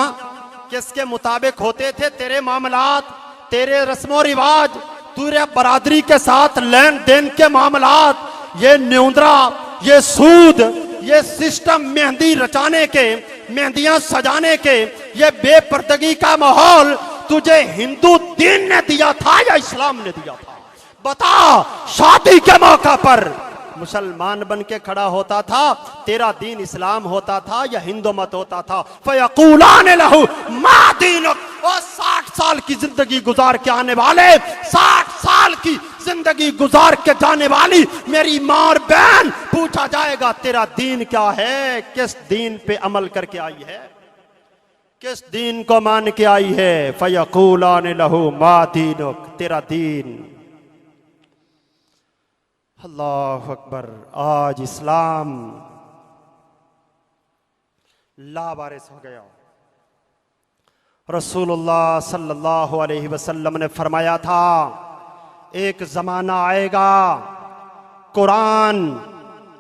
किसके मुताबिक होते थे तेरे मामलात, तेरे रस्मो रिवाज, तेरे बरादरी के साथ लेन देन के मामलात? ये न्यूंदरा, ये सूद, ये सिस्टम मेहंदी रचाने के, मेहंदियां सजाने के, ये बेपर्दगी का माहौल तुझे हिंदू दीन ने दिया था या इस्लाम ने दिया था? बता। शादी के मौका पर मुसलमान बन के खड़ा होता था, तेरा दीन इस्लाम होता था या हिंदू मत होता था? फयकूलान लहू मा दीनुक। और 60 साल की जिंदगी गुजार के आने वाले, 60 साल की जिंदगी गुजार के जाने वाली मेरी मां और बहन, पूछा जाएगा तेरा दीन क्या है? किस दीन पे अमल करके आई है? किस दीन को मान के आई है? फयकूलान लहू मा दीनुक, तेरा दीन। अल्लाह अकबर। आज इस्लाम लावारिस हो गया। रसूलुल्लाह सल्लल्लाहु अलैहि वसल्लम ने फरमाया था एक जमाना आएगा, कुरान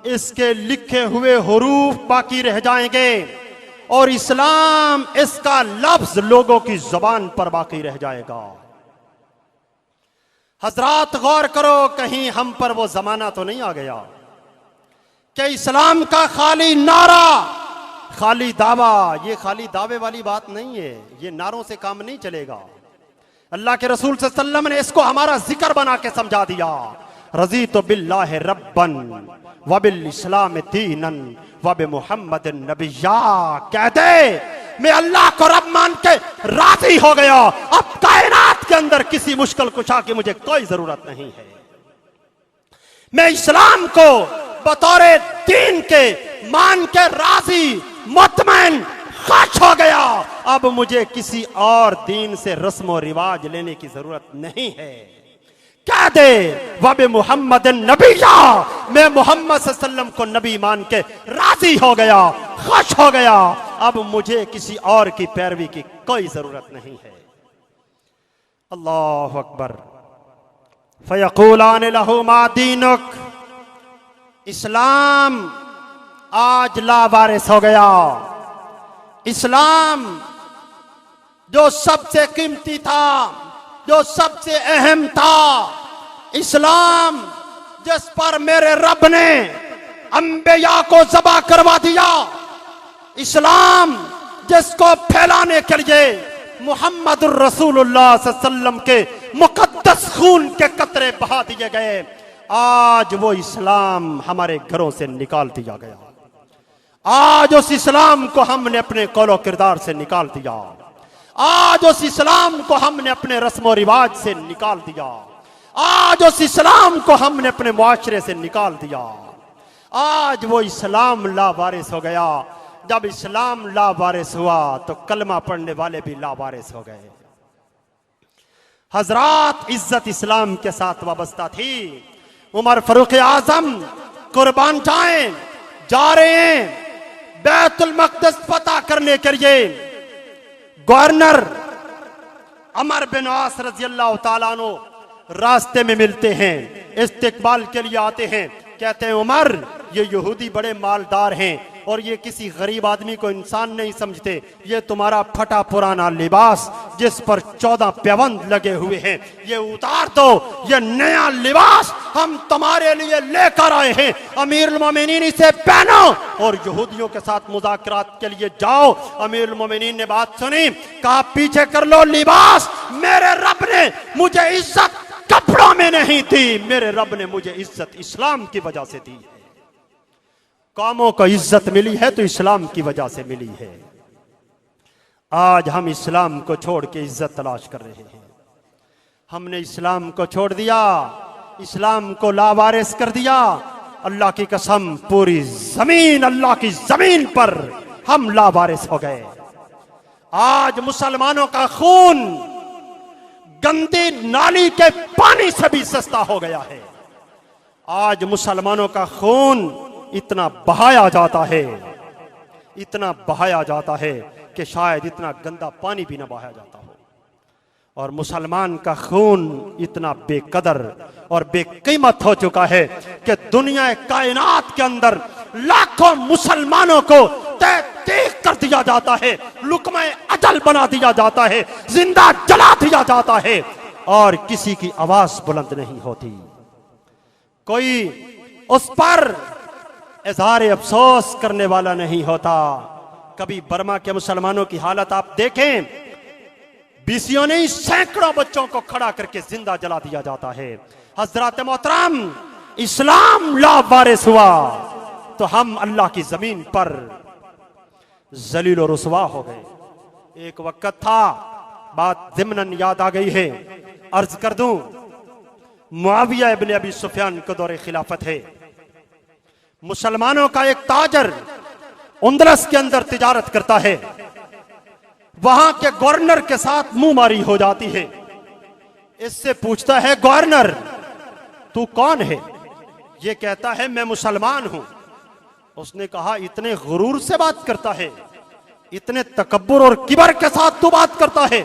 इसके लिखे हुए हुरूफ बाकी रह जाएंगे और इस्लाम इसका लफ्ज लोगों की जुबान पर बाकी रह जाएगा। हजरात गौर करो, कहीं हम पर वो जमाना तो नहीं आ गया कि इस्लाम का खाली नारा, खाली दावा, ये खाली दावे वाली बात नहीं है, ये नारों से काम नहीं चलेगा। अल्लाह के रसूल सल्लल्लाहु अलैहि वसल्लम ने इसको हमारा जिक्र बना के समझा दिया। रज़ीतु बिल्लाहि रब्बन व बिल इस्लाम दीनन व बि मुहम्मदिन नबिय्या। कह दे मैं अल्लाह को रब मान के राजी हो गया, अब कायनात के अंदर किसी मुश्किल कुशा की मुझे कोई जरूरत नहीं है। मैं इस्लाम को बतौर दीन के मान के राजी, मुतमईन, खुश हो गया। अब मुझे किसी और दीन से रस्म और रिवाज लेने की जरूरत नहीं है। कह दे वबे मुहम्मद नबिया, मैं मोहम्मद सल्लल्लाहु अलैहि वसल्लम को नबी मान के राजी हो गया, खुश हो गया। अब मुझे किसी और की पैरवी की कोई जरूरत नहीं है। अल्लाह अकबर। फयकूलान लहू मा दीनुक। इस्लाम आज लावारिस हो गया। इस्लाम जो सबसे कीमती था, जो सबसे अहम था, इस्लाम जिस पर मेरे रब ने अंबिया को ज़बा करवा दिया। इस्लाम जिसको फैलाने के लिए मुहम्मदुर रसूलुल्लाह सल्लल्लाहु अलैहि वसल्लम के मुकद्दस खून के कतरे बहा दिए गए, आज वो इस्लाम हमारे घरों से निकाल दिया गया। आज उस इस्लाम को हमने अपने कौलो किरदार से निकाल दिया। आज उस इस्लाम को हमने अपने रस्म रिवाज से निकाल दिया। आज उस इस्लाम को हमने अपने मुआशरे से निकाल दिया। आज वो इस्लाम लावारिस हो गया। जब इस्लाम लावारिस हुआ तो कलमा पढ़ने वाले भी लावारिस हो गए। हजरात, इज्जत इस्लाम के साथ वाबस्ता थी। उमर फारूक आजम कुर्बान जा रहे हैं बैतुल मक़दिस फतह करने के लिए। गवर्नर अमर बिन आस रज़ी अल्लाह ताला अन्हु रास्ते में मिलते हैं, इस्तिकबाल के लिए आते हैं। कहते हैं उमर, ये यहूदी बड़े मालदार हैं और ये किसी गरीब आदमी को इंसान नहीं समझते। ये तुम्हारा फटा पुराना लिबास जिस पर 14 प्यवंद लगे हुए हैं, ये उतार दो। ये नया लिबास हम तुम्हारे लिए लेकर आए हैं। अमीरुल मोमिनीन इसे पहनो और यहूदियों के साथ मुज़ाकरात के लिए जाओ। अमीरुल मोमिनीन ने बात सुनी, कहा पीछे कर लो लिबास। मेरे रब ने मुझे इज्जत कपड़ों में नहीं दी, मेरे रब ने मुझे इज्जत इस्लाम की वजह से दी है। कौमों को इज्जत मिली है तो इस्लाम की वजह से मिली है। आज हम इस्लाम को छोड़ के इज्जत तलाश कर रहे हैं। हमने इस्लाम को छोड़ दिया, इस्लाम को लावारिस कर दिया। अल्लाह की कसम, पूरी जमीन, अल्लाह की जमीन पर हम लावारिस हो गए। आज मुसलमानों का खून गंदी नाली के पानी से भी सस्ता हो गया है। आज मुसलमानों का खून इतना बहाया जाता है, इतना बहाया जाता है कि शायद इतना गंदा पानी भी ना बहाया जाता हो। और मुसलमान का खून इतना बेकदर और बेकीमत हो चुका है कि दुनिया कायनात के अंदर लाखों मुसलमानों को तहकीक कर दिया जाता है, लुकमा अजल बना दिया जाता है, जिंदा जला दिया जाता है और किसी की आवाज बुलंद नहीं होती। कोई उस पर इज़हार अफसोस करने वाला नहीं होता। कभी बर्मा के मुसलमानों की हालत आप देखें, बीसियों ने सैकड़ों बच्चों को खड़ा करके जिंदा जला दिया जाता है। हजरत मोहतरम, इस्लाम लावारिस हुआ तो हम अल्लाह की जमीन पर जलील और रुसवा हो गए। एक वक्त था, बात ज़िम्नन याद आ गई है, अर्ज कर दूं, मुआविया इब्न अबी सुफियान के दौरे खिलाफत है। मुसलमानों का एक ताजर उंदलस के अंदर तिजारत करता है। वहां के गवर्नर के साथ मुंह मारी हो जाती है। इससे पूछता है, गवर्नर तू कौन है? ये कहता है, मैं मुसलमान हूं। उसने कहा, इतने गुरूर से बात करता है, इतने तकब्बुर और किबर के साथ तू बात करता है,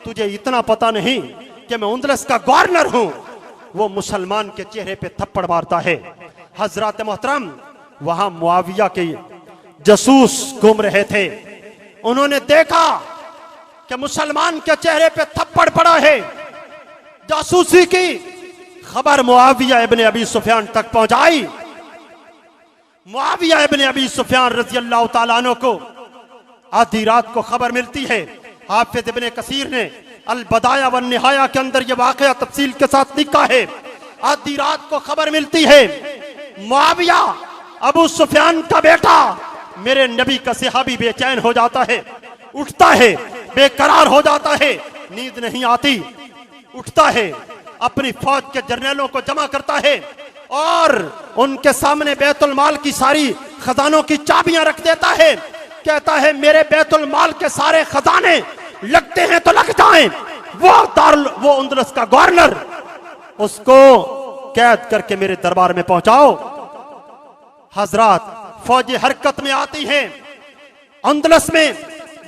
तुझे इतना पता नहीं कि मैं उंदलस का गवर्नर हूं? वो मुसलमान के चेहरे पे थप्पड़ मारता है। हजरत मोहतरम, वहां मुआविया के जासूस घूम रहे थे। उन्होंने देखा कि मुसलमान के चेहरे पे थप्पड़ पड़ा है। जासूसी की खबर मुआविया इब्न अबी सुफियान तक पहुंचाई। मुआविया इब्न अबी सुफियान रज़ी अल्लाह ताला अन्हु को आधी रात को खबर मिलती है। हाफिज इब्न कसीर ने अल बदाया व निहाया के अंदर यह वाक़या तफसील के साथ लिखा है। आधी रात को खबर मिलती है, मुआविया अबू सुफियान का बेटा, मेरे नबी का सहाबी बेचैन हो जाता है, उठता है, बेकरार हो जाता है, नींद नहीं आती, उठता है, अपनी फौज के जर्नलों को जमा करता है और उनके सामने बैतुल माल की सारी खजानों की चाबियां रख देता है। कहता है, मेरे बैतुल माल के सारे खजाने लगते हैं तो लग जाएं। वो उंदलस का गवर्नर, उसको कैद करके मेरे दरबार में पहुंचाओ। हजरात, फौजी हरकत में आती हैं। अंदलस में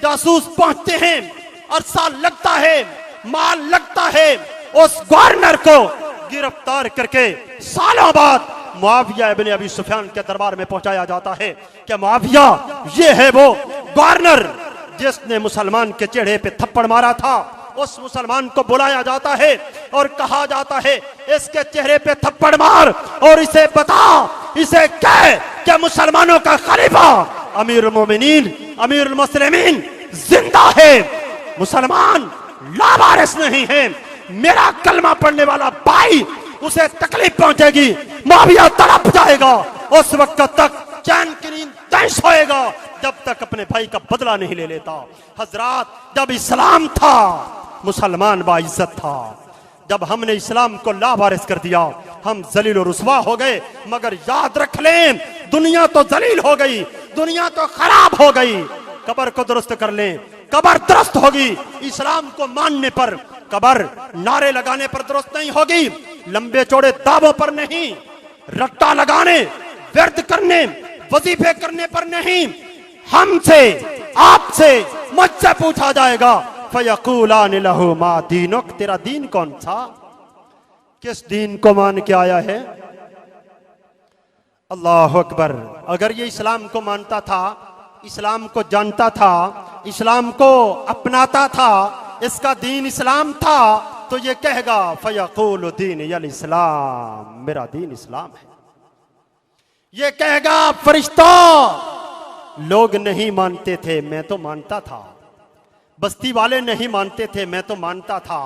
जासूस पहुंचते हैं, अरसा लगता है, माल लगता है। उस गवर्नर को गिरफ्तार करके सालों बाद मुआविया इब्न अबी सुफियान के दरबार में पहुंचाया जाता है कि मुआविया, ये है वो गवर्नर जिसने मुसलमान के चेहरे पे थप्पड़ मारा था। उस मुसलमान को बुलाया जाता है और कहा जाता है, इसके चेहरे पे थप्पड़ मार और इसे बता, इसे कह कि मुसलमानों का खलीफा अमीरुल मोमिनीन अमीरुल मुस्लिमीन जिंदा है, मुसलमान लावारिस नहीं है। मेरा कलमा पढ़ने वाला भाई, उसे तकलीफ पहुंचेगी, मुआविया तड़प जाएगा, उस वक्त तक चैन की नींद नहीं सोएगा जब तक अपने भाई का बदला नहीं ले लेता। हजरात, जब इस्लाम था मुसलमान बाइज्जत था, जब हमने इस्लाम को लावारिस कर दिया हम जलील और रुसवा हो गए। मगर याद रख लें, दुनिया तो जलील हो गई, दुनिया तो खराब हो गई। कब्र को दुरुस्त कर लें, कब्र दुरुस्त होगी इस्लाम को मानने पर। कब्र नारे लगाने पर दुरुस्त नहीं होगी, लंबे चौड़े दावों पर नहीं, रट्टा लगाने, व्यर्थ करने, वजीफे करने पर नहीं। हमसे, आपसे, मुझसे पूछा जाएगा, फयकूलान लहू मा दीनुक, तेरा दीन कौन सा, किस दीन को मान के आया है। अल्लाह अकबर। अगर ये इस्लाम को मानता था, इस्लाम को जानता था, इस्लाम को अपनाता था, इसका दीन इस्लाम था, तो ये कहेगा फयकूल दीन यल इस्लाम, मेरा दीन इस्लाम है। ये कहेगा फरिश्तों, लोग नहीं मानते थे, मैं तो मानता था। बस्ती वाले नहीं मानते थे, मैं तो मानता था।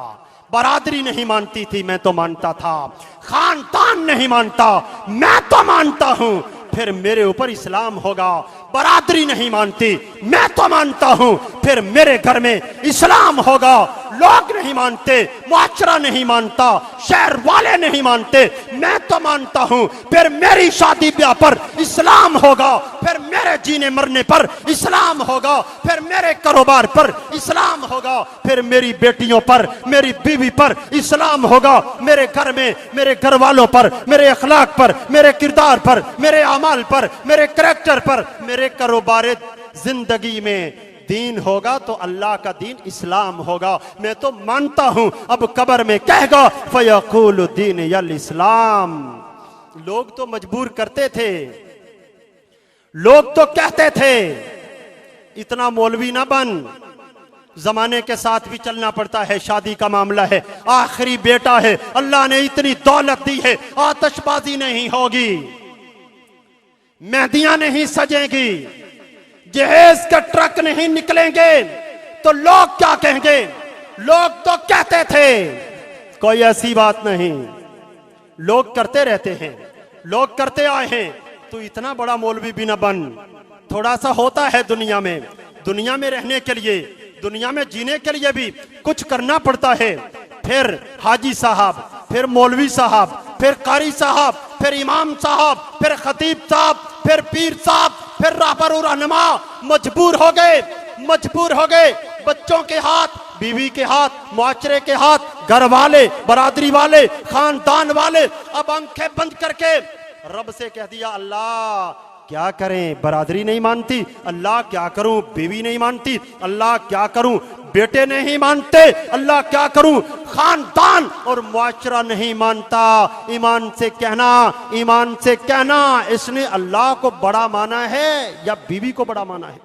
बरादरी नहीं मानती थी, मैं तो मानता था। खानदान नहीं मानता, मैं तो मानता हूं। फिर मेरे ऊपर इस्लाम होगा। बरादरी नहीं मानती, मैं तो मानता हूं, फिर मेरे घर में इस्लाम होगा। लोग नहीं मानते, मुआशरा नहीं मानता, शहर वाले नहीं मानते, मैं तो मानता हूं, फिर मेरी शादी ब्याह पर इस्लाम होगा, फिर मेरे जीने मरने पर इस्लाम होगा, फिर मेरे कारोबार पर इस्लाम होगा, फिर मेरी बेटियों पर, मेरी बीवी पर इस्लाम होगा, मेरे घर में, मेरे घर वालों पर, मेरे अखलाक पर, मेरे किरदार पर, मेरे अमाल पर, मेरे करैक्टर पर, मेरे कारोबार जिंदगी में दीन होगा तो अल्लाह का दीन इस्लाम होगा। मैं तो मानता हूं। अब कब्र में कहेगा फयकूल दीन यल इस्लाम। लोग तो मजबूर करते थे, लोग तो कहते थे इतना मौलवी ना बन, जमाने के साथ भी चलना पड़ता है, शादी का मामला है, आखिरी बेटा है, अल्लाह ने इतनी दौलत दी है, आतिशबाजी नहीं होगी, मेहंदियां नहीं सजेंगी, जहेज के ट्रक नहीं निकलेंगे, तो लोग क्या कहेंगे। लोग तो कहते थे, कोई ऐसी बात नहीं, लोग करते रहते हैं, लोग करते आए हैं, तो इतना बड़ा मौलवी भी ना बन। थोड़ा सा होता है दुनिया में, दुनिया में रहने के लिए, दुनिया में जीने के लिए भी कुछ करना पड़ता है। फिर हाजी साहब, फिर मौलवी साहब, फिर कारी साहब, फिर इमाम साहब, फिर खतीब साहब, फिर पीर साहब, फिर राहबर और रहनुमा मजबूर हो गए, मजबूर हो गए। बच्चों के हाथ, बीवी के हाथ, मुआशरे के हाथ, घर वाले, बरादरी वाले, खानदान वाले, अब आंखें बंद करके रब से कह दिया, अल्लाह क्या करें, बरादरी नहीं मानती, अल्लाह क्या करूं, बीवी नहीं मानती, अल्लाह क्या करूं, बेटे नहीं मानते, अल्लाह क्या करूं, खानदान और मुआशरा नहीं मानता। ईमान से कहना, ईमान से कहना, इसने अल्लाह को बड़ा माना है या बीवी को बड़ा माना है।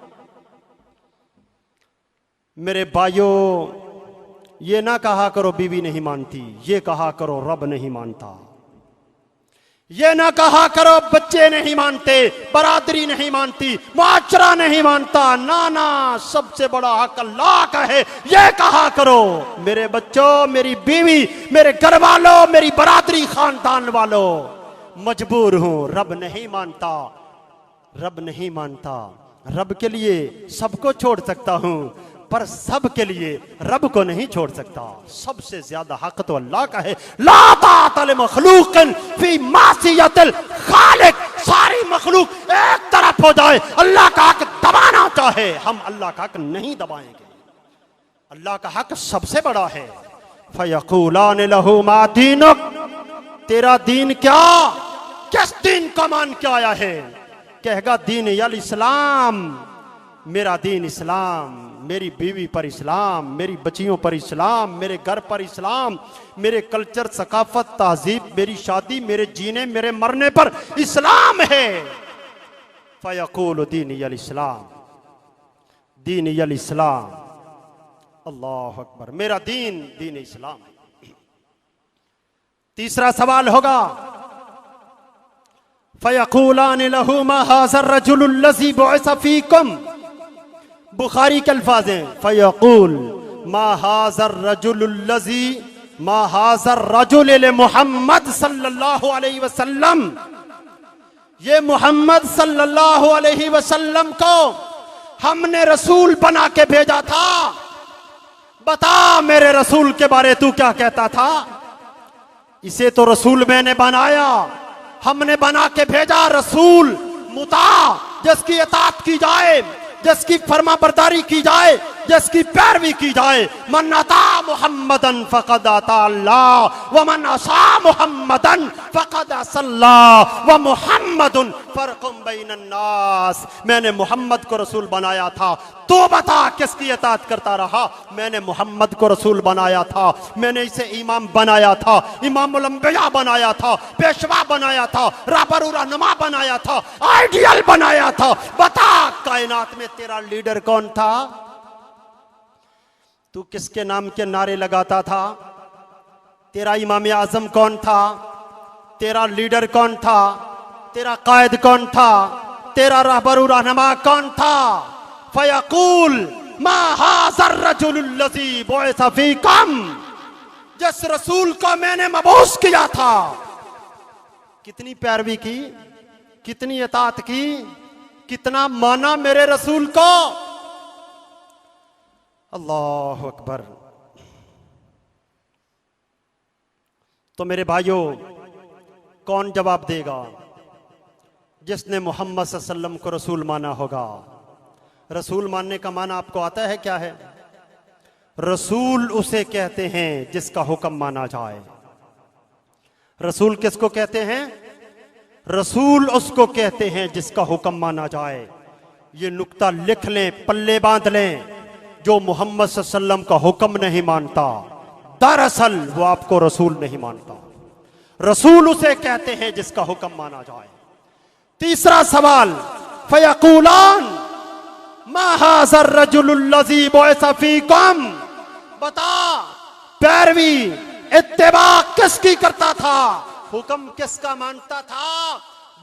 मेरे भाइयों, ये ना कहा करो बीवी नहीं मानती, ये कहा करो रब नहीं मानता। ये ना कहा करो बच्चे नहीं मानते, बरादरी नहीं मानती, मुआशरा नहीं मानता। ना ना, सबसे बड़ा हक अल्लाह का है, ये कहा करो। मेरे बच्चों, मेरी बीवी, मेरे घर वालों, मेरी बरादरी, खानदान वालों, मजबूर हूं, रब नहीं मानता, रब नहीं मानता। रब के लिए सबको छोड़ सकता हूं, पर सब के लिए रब को नहीं छोड़ सकता। सबसे ज्यादा हक तो अल्लाह का है। ला ताअता लि मखलूकिन फी मासियतिल खालिक। सारी मखलूक एक तरफ हो जाए, अल्लाह का हक दबाना चाहे, हम अल्लाह का हक नहीं दबाएंगे। अल्लाह का हक सबसे बड़ा है। फयकूलान लहू मा दीनुक, तेरा दीन क्या, किस दीन का मान के आया है। कहेगा दीन यल इस्लाम, मेरा दीन इस्लाम, मेरी बीवी पर इस्लाम, मेरी बच्चियों पर इस्लाम, मेरे घर पर इस्लाम, मेरे कल्चर, सकाफत, तहजीब, मेरी शादी, मेरे जीने, मेरे मरने पर इस्लाम है। फयकूल दीन यल इस्लाम, दीन यल इस्लाम। अल्लाह अकबर, मेरा दीन दीन इस्लाम है। तीसरा सवाल होगा फयक़ूलान लहू मा हाज़र रजुलुल लज़ी बुइसा फ़ीकुम, बुखारी के अल्फाज हैं, फयक़ूल मा हाज़र रजुलुल लज़ी मा हाज़र रजुल ले मुहम्मद सल्लल्लाहु अलैहि वसल्लम, ये मोहम्मद सल्लल्लाहु अलैहि वसल्लम को हमने रसूल बना के भेजा था, बता मेरे रसूल के बारे तू क्या कहता था। इसे तो रसूल मैंने बनाया, हमने बना के भेजा रसूल मुता, जिसकी इताअत की जाए, जिसकी फरमा बरदारी की जाए, जिसकी पैरवी की जाए। मन अता मुहम्मदन फ़क़द अता अल्लाह व मन असा मुहम्मदन फ़क़द असल्लाह व मुहम्मदुन फ़र्क़ुम बैनन नास। मैंने मोहम्मद को रसूल बनाया था, तो बता किसकी इताअत करता रहा। मैंने मोहम्मद को रसूल बनाया था, मैंने इसे इमाम बनाया था, इमामुल अंबिया बनाया था, पेशवा बनाया था, रहबर रहनुमा बनाया था, आइडियल बनाया था। बता कायनात में तेरा लीडर कौन था? तू किसके नाम के नारे लगाता था? तेरा इमाम आजम कौन था? तेरा लीडर कौन था? तेरा कायद कौन था? तेरा रहबर रहनुमा कौन था? फयक़ूल मा हाज़र रजुलुल लज़ी बुइसा फ़ीकुम, जिस रसूल को मैंने मबूस किया था। कितनी पैरवी की, कितनी इताअत की, कितना माना मेरे रसूल को। अल्लाहु अकबर। तो मेरे भाइयों, कौन जवाब देगा? जिसने मोहम्मद सल्लल्लाहु अलैहि वसल्लम को रसूल माना होगा। रसूल मानने का माना आपको आता है क्या है? रसूल उसे कहते हैं जिसका हुक्म माना जाए। रसूल किसको कहते हैं? रसूल उसको कहते हैं जिसका हुक्म माना जाए। ये नुक्ता लिख लें, पल्ले बांध लें। जो मोहम्मद सल्लल्लाहु अलैहि वसल्लम का हुक्म नहीं मानता, दरअसल वो आपको रसूल नहीं मानता। रसूल उसे कहते हैं जिसका हुक्म माना जाए। तीसरा सवाल, फयक़ूलान मा हाज़र रजुलुल लज़ी बुइसा फ़ीकुम, बता पैरवी इत्तिबा किसकी करता था? हुक्म किसका मानता था?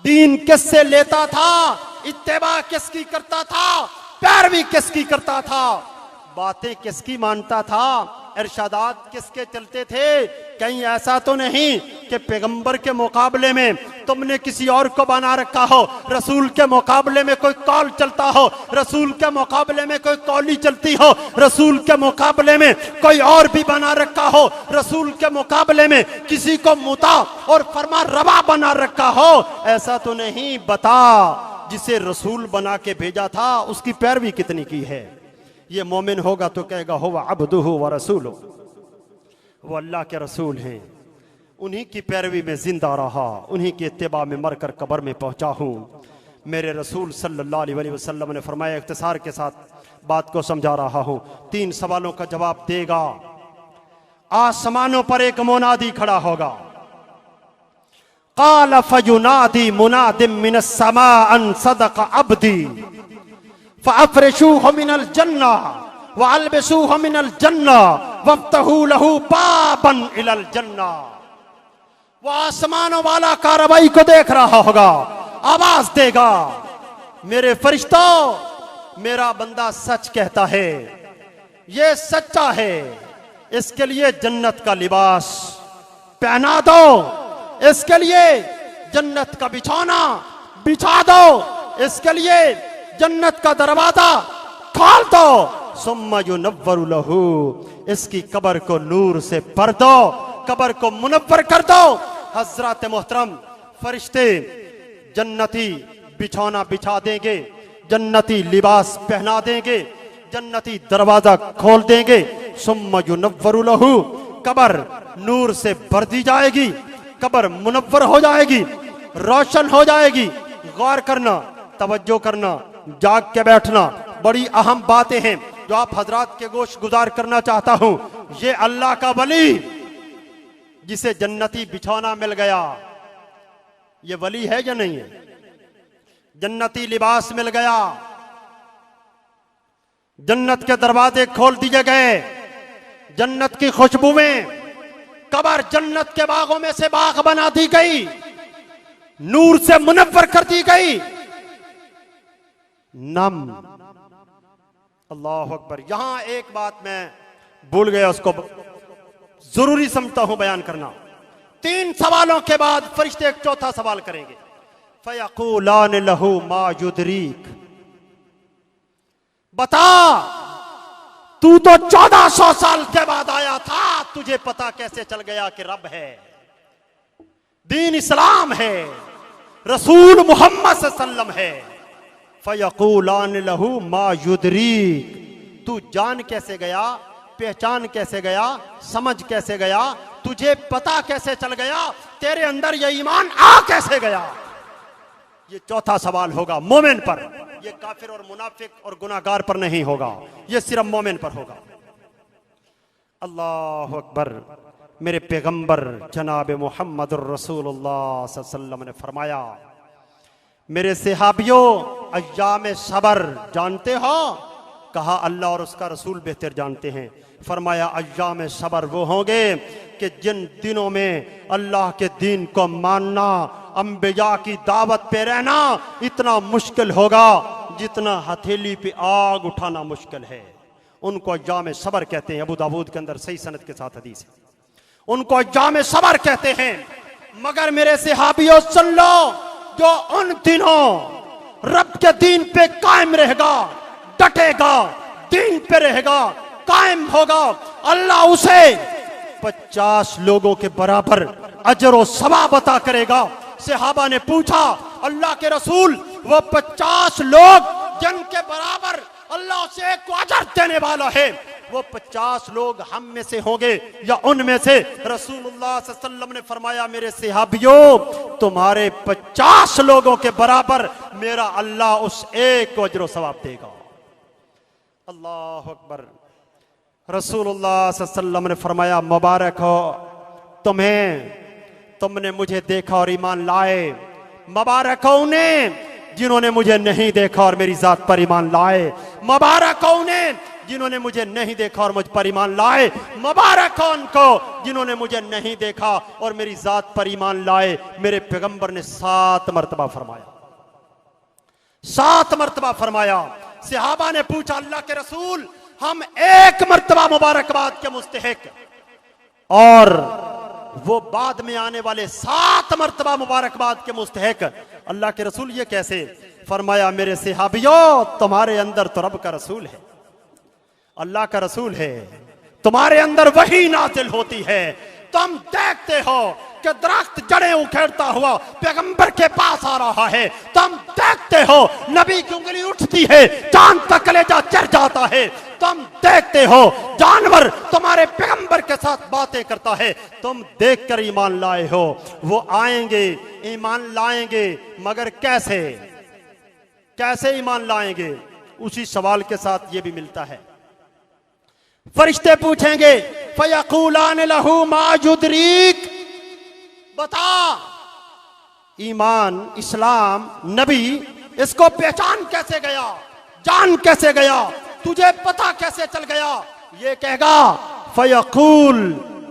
दीन किससे लेता था? इत्तिबा किसकी करता था? पैरवी किसकी करता था? बातें किसकी मानता था? इरशादात किसके चलते थे? कहीं ऐसा तो नहीं कि पैगंबर के मुकाबले में तुमने किसी और को बना रखा हो, रसूल के मुकाबले में कोई कौल चलता हो, रसूल के मुकाबले में कोई कौली चलती हो, रसूल के मुकाबले में कोई और भी बना रखा हो, रसूल के मुकाबले में किसी को मुता और फरमा रवा बना रखा हो। ऐसा तो नहीं। बता जिसे रसूल बना के भेजा था उसकी पैरवी कितनी की है? ये मोमिन होगा तो कहेगा हुवा अब्दुहु व रसूलुहु, वो अल्लाह के रसूल हैं। उन्हीं की पैरवी में जिंदा रहा, उन्हीं के इत्तिबा में मरकर कब्र में पहुंचा हूं। मेरे रसूल सल्लल्लाहु अलैहि वसल्लम ने फरमाया, इख्तिसार के साथ बात को समझा रहा हूं, 3 सवालों का जवाब देगा। आसमानों पर एक मुनादी खड़ा होगा। क़ाल फयुनादी मुनादिम मिनस समा अन सदक़ अब्दी फ़अफ़रिशूहु मिनल जन्ना व अल्बिसूहु मिनल जन्ना वफ़्तहू लहू बाबन इलल जन्ना। वो आसमानों वाला कार्रवाई को देख रहा होगा, आवाज देगा, मेरे फरिश्तों, मेरा बंदा सच कहता है, ये सच्चा है, इसके लिए जन्नत का लिबास पहना दो, इसके लिए जन्नत का बिछौना बिछा दो, इसके लिए जन्नत का दरवाजा खोल दो। सुम्मा युनव्वरु लहू, इसकी कब्र को नूर से भर दो, कब्र को मुनव्वर कर दो। हजरत मोहतरम फरिश्ते जन्नती बिछौना बिछा देंगे, जन्नती लिबास पहना देंगे, जन्नती दरवाजा खोल देंगे। सुम्मा युनव्वरु लहू, कब्र नूर से भर दी जाएगी, कब्र मुनव्वर हो जाएगी, रोशन हो जाएगी। गौर करना, तवज्जो करना, जाग के बैठना, बड़ी अहम बातें हैं जो आप हजरात के गोश गुजार करना चाहता हूं। ये अल्लाह का वली जिसे जन्नती बिछौना मिल गया, ये वली है या नहीं है? जन्नती लिबास मिल गया, जन्नत के दरवाजे खोल दिए गए, जन्नत की खुशबुएं, कब्र जन्नत के बागों में से बाग बना दी गई। नूर से मुनव्वर कर दी गई, नम। अल्लाह अकबर। यहां एक बात मैं भूल गया, उसको जरूरी समझता हूं बयान करना। 3 सवालों के बाद फरिश्ते एक चौथा सवाल करेंगे। फयक़ूलान लहू मा युदरीक, बता तू तो 1400 साल के बाद आया था, तुझे पता कैसे चल गया कि रब है, दीन इस्लाम है, रसूल मोहम्मद सल्लल्लाहु है। फयक़ूलान लहू मा युदरीक, तू जान कैसे गया, पहचान कैसे गया, समझ कैसे गया, तुझे पता कैसे चल गया, तेरे अंदर ये ईमान आ कैसे गया। ये चौथा सवाल होगा मोमिन पर। ये काफिर और मुनाफिक और गुनाहगार पर नहीं होगा, ये सिर्फ मोमिन पर होगा। अल्लाह अकबर। मेरे पैगंबर जनाब मोहम्मद रसूलुल्लाह सल्लल्लाहु अलैहि वसल्लम ने फरमाया, मेरे सहाबियों अय्याम सबर जानते हो? कहा अल्लाह और उसका रसूल बेहतर जानते हैं। फरमाया अय्याम सबर वो होंगे कि जिन दिनों में अल्लाह के दीन को मानना, अंबिया की दावत पे रहना इतना मुश्किल होगा जितना हथेली पे आग उठाना मुश्किल है। उनको अय्याम सबर कहते हैं। अबू दाऊद के अंदर सही सनद के साथ हदीस है, उनको अय्याम सबर कहते हैं। मगर मेरे सहाबियों सुन लो, जो उन दिनों रब के दीन पे कायम रहेगा, डटेगा, दीन पे रहेगा, कायम होगा, अल्लाह उसे 50 लोगों के बराबर अजर और सवाब अता करेगा। सहाबा ने पूछा अल्लाह के रसूल, वो 50 लोग जिनके बराबर अल्लाह से एक अजर देने वाला है, वो 50 लोग हम में से होंगे या उनमें से? रसूलुल्लाह सल्लल्लाहु अलैहि वसल्लम ने फरमाया, मेरे सहाबियों तुम्हारे 50 लोगों के बराबर मेरा अल्लाह उस एक को अजर सवाब देगा। अल्लाह अकबर। रसूलुल्लाह सल्लल्लाहु अलैहि वसल्लम ने फरमाया, मुबारक हो तुम्हें, तुमने मुझे देखा और ईमान लाए। मुबारक हो उन्हें जिन्होंने मुझे नहीं देखा और मेरी जात पर ईमान लाए। मुबारक हो उन्हें जिन्होंने मुझे नहीं देखा और मुझ पर ईमान लाए। मुबारक हो उनको जिन्होंने मुझे नहीं देखा और मेरी जात पर ईमान लाए। मेरे पैगंबर ने 7 मरतबा फरमाया, 7 मरतबा फरमाया। सहाबा ने पूछा अल्लाह के रसूल, हम 1 मरतबा मुबारकबाद के मुस्तहिक और वो बाद में आने वाले 7 मरतबा मुबारकबाद के मुस्तहिक, अल्लाह के रसूल ये कैसे? फरमाया, मेरे सहाबियों तुम्हारे अंदर तो रब का रसूल है, अल्लाह का रसूल है, तुम्हारे अंदर वही नाजिल होती है। तुम देखते हो कि दरख्त जड़ें उखेड़ता हुआ पैगंबर के पास आ रहा है। तुम देखते हो नबी की उंगली उठती है, चांद का कलेजा चढ़ जाता है। तुम देखते हो जानवर तुम्हारे पैगंबर के साथ बातें करता है। तुम देखकर ईमान लाए हो। वो आएंगे, ईमान लाएंगे, मगर कैसे? कैसे ईमान लाएंगे? उसी सवाल के साथ ये भी मिलता है। फरिश्ते पूछेंगे, फयक़ूलान लहू मा युदरीक, बता ईमान, इस्लाम, नबी, इसको पहचान कैसे गया, जान कैसे गया, तुझे पता कैसे चल गया? ये कहेगा फयक़ूल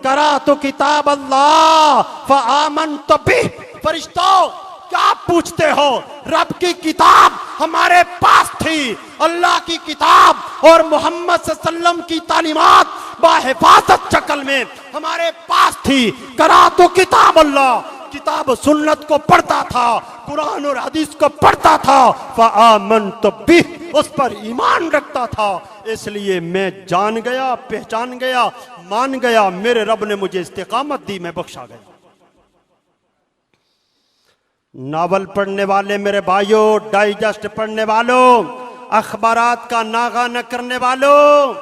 करा तो किताब अल्लाह फ़आमनतु बिह। फरिश्तों क्या पूछते हो? रब की किताब हमारे पास थी, अल्लाह की किताब और मोहम्मद सल्लल्लाहु अलैहि वसल्लम की तालीमात बाहिफाजत शक्ल में हमारे पास थी। करा तो किताब अल्लाह, किताब सुन्नत को पढ़ता था, कुरान और हदीस को पढ़ता था। फ़आमनतु बिह, उस पर ईमान रखता था। इसलिए मैं जान गया, पहचान गया, मान गया, मेरे रब ने मुझे इस्तिकामत दी, मैं बख्शा गया। नावल पढ़ने वाले मेरे भाइयों, डाइजेस्ट पढ़ने वालों, अखबारात का नागा न करने वालों,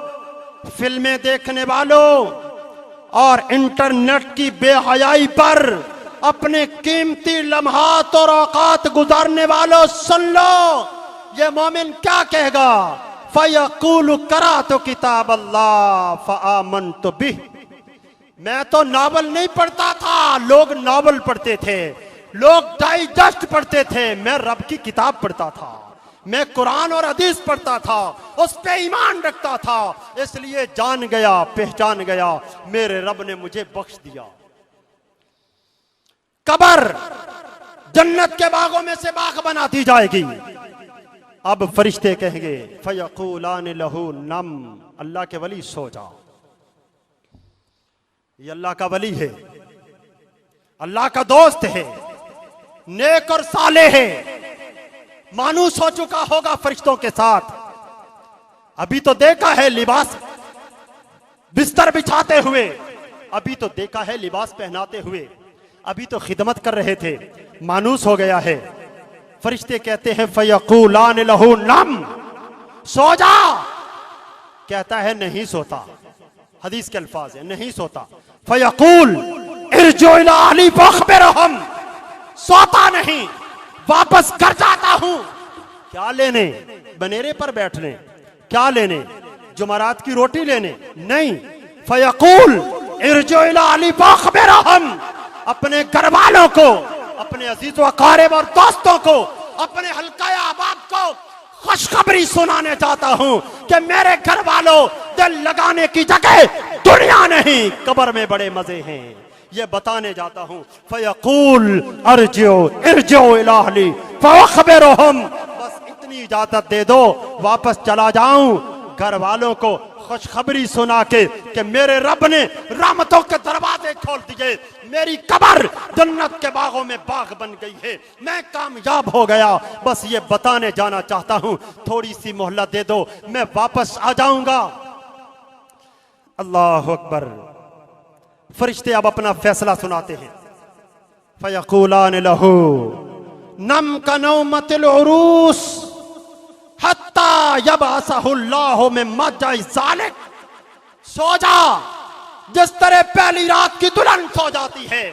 फिल्में देखने वालों और इंटरनेट की बेहयाई पर अपने कीमती लम्हात और औकात गुजारने वालों, सुन लो ये मोमिन क्या कहेगा? फयक़ूलु क़राअतु किताब अल्लाह फ़आमनतु बिह। मैं तो नावल नहीं पढ़ता था, लोग नावल पढ़ते थे, लोग डाइजेस्ट पढ़ते थे, मैं रब की किताब पढ़ता था, मैं कुरान और हदीस पढ़ता था, उस पे ईमान रखता था। इसलिए जान गया, पहचान गया, मेरे रब ने मुझे बख्श दिया। कब्र जन्नत के बागों में से बाग बना दी जाएगी। अब फरिश्ते कहेंगे फयक़ूलान लहू नम, अल्लाह के वली सो जाओ। ये अल्लाह का वली है, अल्लाह का दोस्त है, नेक और साले है, मानूस हो चुका होगा फरिश्तों के साथ। अभी तो देखा है लिबास बिस्तर बिछाते हुए, अभी तो देखा है लिबास पहनाते हुए, अभी तो खिदमत कर रहे थे, मानूस हो गया है। फरिश्ते कहते हैं फयक़ूलान लहू नम, सो जा। कहता है नहीं सोता, हदीस के अल्फाज है नहीं सोता। फयक़ूल इरजू इला अहली फअख़बिरहुम, सोता नहीं, वापस घर जाता हूं। क्या लेने? बनेरे पर बैठने? क्या लेने? जुमरात की रोटी लेने? नहीं। फयक़ूल इरजू इला अहली फअख़बिरहुम, अपने घर वालों को, अपने अजीज व अक़ारिब और दोस्तों को, अपने हल्का अहबाब को खुशखबरी सुनाने चाहता हूं कि मेरे घर वालों, दिल लगाने की जगह दुनिया नहीं, कब्र में बड़े मजे हैं, ये बताने जाता हूं। फयक़ूल अर्जिउ इरजिउ इला अहली फअख़बिरहुम, बस इतनी इजाजत दे दो, वापस चला जाऊं, घर वालों को खुशखबरी सुना के कि मेरे रब ने रहमतों के दरवाजे खोल दिए, मेरी कब्र जन्नत के बागों में बाग बन गई है, मैं कामयाब हो गया, बस ये बताने जाना चाहता हूं, थोड़ी सी मोहलत दे दो, मैं वापस आ जाऊंगा। अल्लाह अकबर। फरिश्ते अब अपना फैसला सुनाते हैं। फयक़ूलान लहू नम का नौमतिल उरूस हत्ता यबअसहुल्लाहु मिन मज्जइ ज़ालिक, सो जा जिस तरह पहली रात की दुल्हन सो जाती है,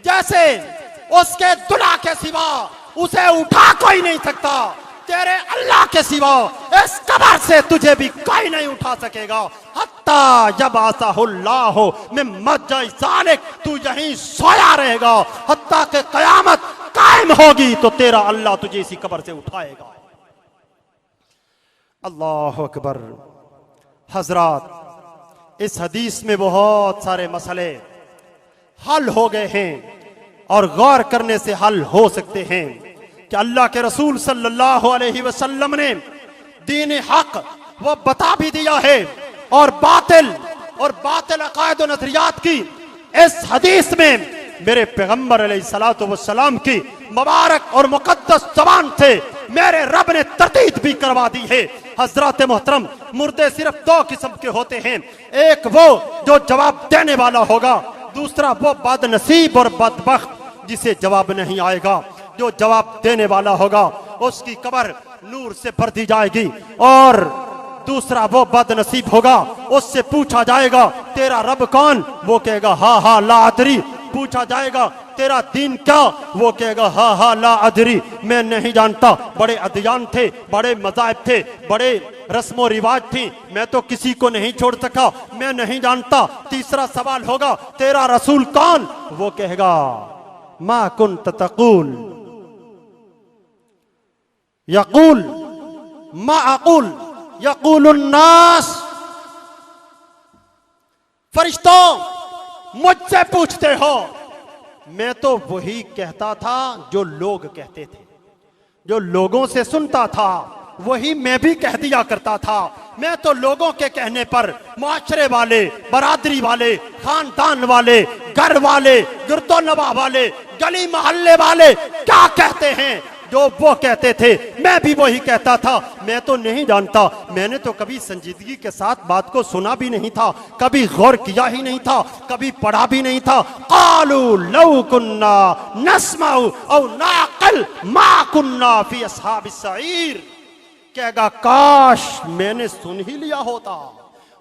जैसे उसके दुल्हा के सिवा उसे उठा कोई नहीं सकता, तेरे अल्लाह के सिवा इस कब्र से तुझे भी कोई नहीं उठा सकेगा। हत्ता यबअसहुल्लाहु मिन मज्जइ ज़ालिक, तू यहीं सोया रहेगा हत्ता के कयामत कायम होगी तो तेरा अल्लाह तुझे इसी कब्र से उठाएगा। अल्लाह अकबर। हजरात, इस हदीस में बहुत सारे मसले हल हो गए हैं और गौर करने से हल हो सकते हैं कि अल्लाह के रसूल सल्लल्लाहु अलैहि वसल्लम ने दीन हक वो बता भी दिया है, और बातिल अकायद और नजरियात की इस हदीस में मेरे पैगंबर अलैहिस्सलातु वस्सलाम की मुबारक और मुकद्दस ज़बान थे मेरे रब ने तरदीद भी करवा दी है। हजरत मोहतरम, मुर्दे सिर्फ दो किस्म के होते हैं, एक वो जो जवाब देने वाला होगा, दूसरा वो बदनसीब और बदबख्त जिसे जवाब नहीं आएगा। जो जवाब देने वाला होगा उसकी कब्र नूर से भर दी जाएगी, और दूसरा वो बदनसीब होगा, उससे पूछा जाएगा तेरा रब कौन, वो कहेगा हा हा ला अदरी। पूछा जाएगा तेरा दीन क्या, वो कहेगा हा हा ला अदरी, मैं नहीं जानता। बड़े अदियान थे, बड़े मज़ाहिब थे, बड़े रस्मो रिवाज थी, मैं तो किसी को नहीं छोड़ सका, मैं नहीं जानता। तीसरा सवाल होगा तेरा रसूल कौन, वो कहेगा मा कुन्त तक़ूल यक़ूल मा अक़ूल यक़ूलुन नास। फरिश्तों, मुझसे पूछते हो, मैं तो वही कहता था जो लोग कहते थे, जो लोगों से सुनता था वही मैं भी कह दिया करता था। मैं तो लोगों के कहने पर माशरे वाले, बरादरी वाले, खानदान वाले, घर वाले, गिरदो नवा वाले, गली मोहल्ले वाले क्या कहते हैं जो वो कहते थे, मैं भी वही कहता था। मैं तो नहीं जानता, मैंने तो कभी संजीदगी के साथ बात को सुना भी नहीं था, कभी गौर किया ही नहीं था, कभी पढ़ा भी नहीं था। क़ालू लौ कुन्ना नस्मउ औ नाक़िल मा कुन्ना फी अस्हाबिस सईर। कहेगा काश मैंने सुन ही लिया होता,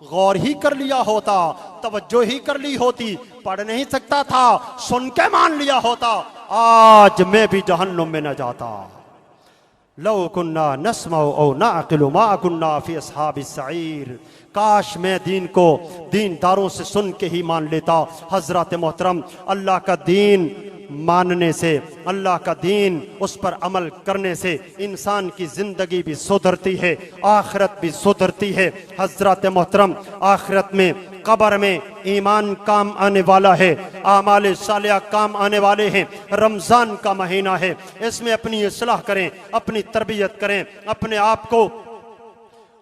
गौर ही कर लिया होता, तवज्जो ही कर ली होती, पढ़ नहीं सकता था, सुन के मान लिया होता, आज मैं भी जहन्नुम में न जाता। लौ कुन्ना नस्मउ औ नाक़िलु मा कुन्ना फी अस्हाबिस सईर। काश मैं दीन को दीनदारों से सुन के ही मान लेता। हजरत मोहतरम, अल्लाह का दीन मानने से, अल्लाह का दीन उस पर अमल करने से इंसान की ज़िंदगी भी सुधरती है, आखिरत भी सुधरती है। हज़रत मोहतरम, आखिरत में कब्र में ईमान काम आने वाला है, आमाल सालिया काम आने वाले हैं। रमज़ान का महीना है, इसमें अपनी इस्लाह करें, अपनी तरबियत करें, अपने आप को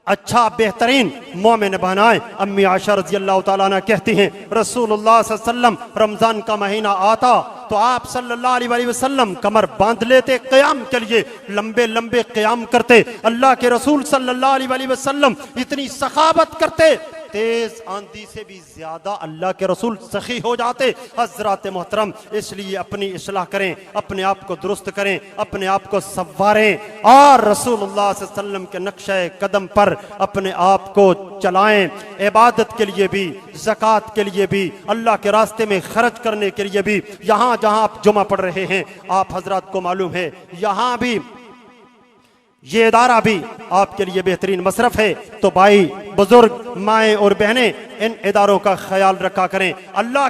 अच्छा बेहतरीन मोमिन बनाएं। अम्मी आयशा रज़ी अल्लाह ताला अन्हा कहती हैं, रसूलुल्लाह सल्लल्लाहु अलैहि वसल्लम रमज़ान का महीना आता तो आप सल्लल्लाहु अलैहि वसल्लम कमर बांध लेते, क़याम के लिए लंबे लंबे क़याम करते। अल्लाह के रसूल सल्लल्लाहु अलैहि वसल्लम इतनी सखावत करते, तेज आंधी से भी ज्यादा अल्लाह के रसूल सखी हो जाते। हज़रत मोहतरम, इसलिए अपनी इस्लाह करें, अपने आप को दुरुस्त करें, अपने आप को संवारें और रसूलुल्लाह सल्लल्लाहु अलैहि वसल्लम के नक्शे कदम पर अपने आप को चलाएं। इबादत के लिए भी, ज़कात के लिए भी, अल्लाह के रास्ते में खर्च करने के लिए भी। यहाँ जहाँ आप जुमा पढ़ रहे हैं, आप हजरात को मालूम है, यहाँ भी ये इदारा भी आपके लिए बेहतरीन मसरफ है। तो भाई बुजुर्ग, माएँ और बहनें, इन इदारों का ख्याल रखा करें। अल्लाह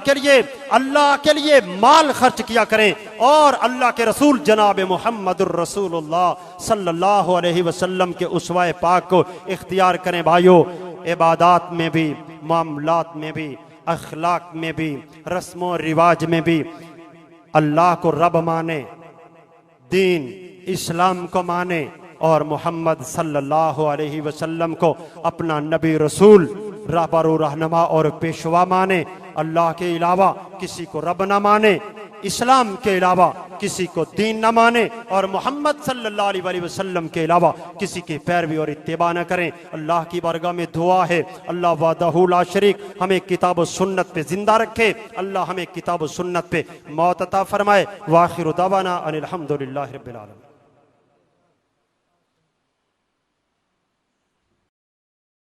के लिए माल खर्च किया करें और अल्लाह के रसूल जनाब मुहम्मदुर रसूलुल्लाह सल्लल्लाहु अलैहि वसल्लम के उसवाए पाक को इख्तियार करें। भाइयों, इबादात में भी, मामलात में भी, अखलाक में भी, रस्मों रिवाज में भी अल्लाह को रब माने, दीन इस्लाम को माने और मोहम्मद सल्लल्लाहु अलैहि वसल्लम को अपना नबी रसूल, रहबर रहनुमा और पेशवा माने। अल्लाह के अलावा किसी को रब न माने, इस्लाम के अलावा किसी को दीन न माने और मोहम्मद सल्लल्लाहु अलैहि वसल्लम के अलावा किसी की पैरवी और इत्तिबा न करें। अल्लाह की बारगाह में दुआ है, अल्लाह वहदहू ला शरीक हमें किताब व सुन्नत पे जिंदा रखे, अल्लाह हमें किताब व सुन्नत पे मौत अता फरमाए। वाखिरु दावाना अनिल हम्दुलिल्लाहि रब्बिल आलमीन।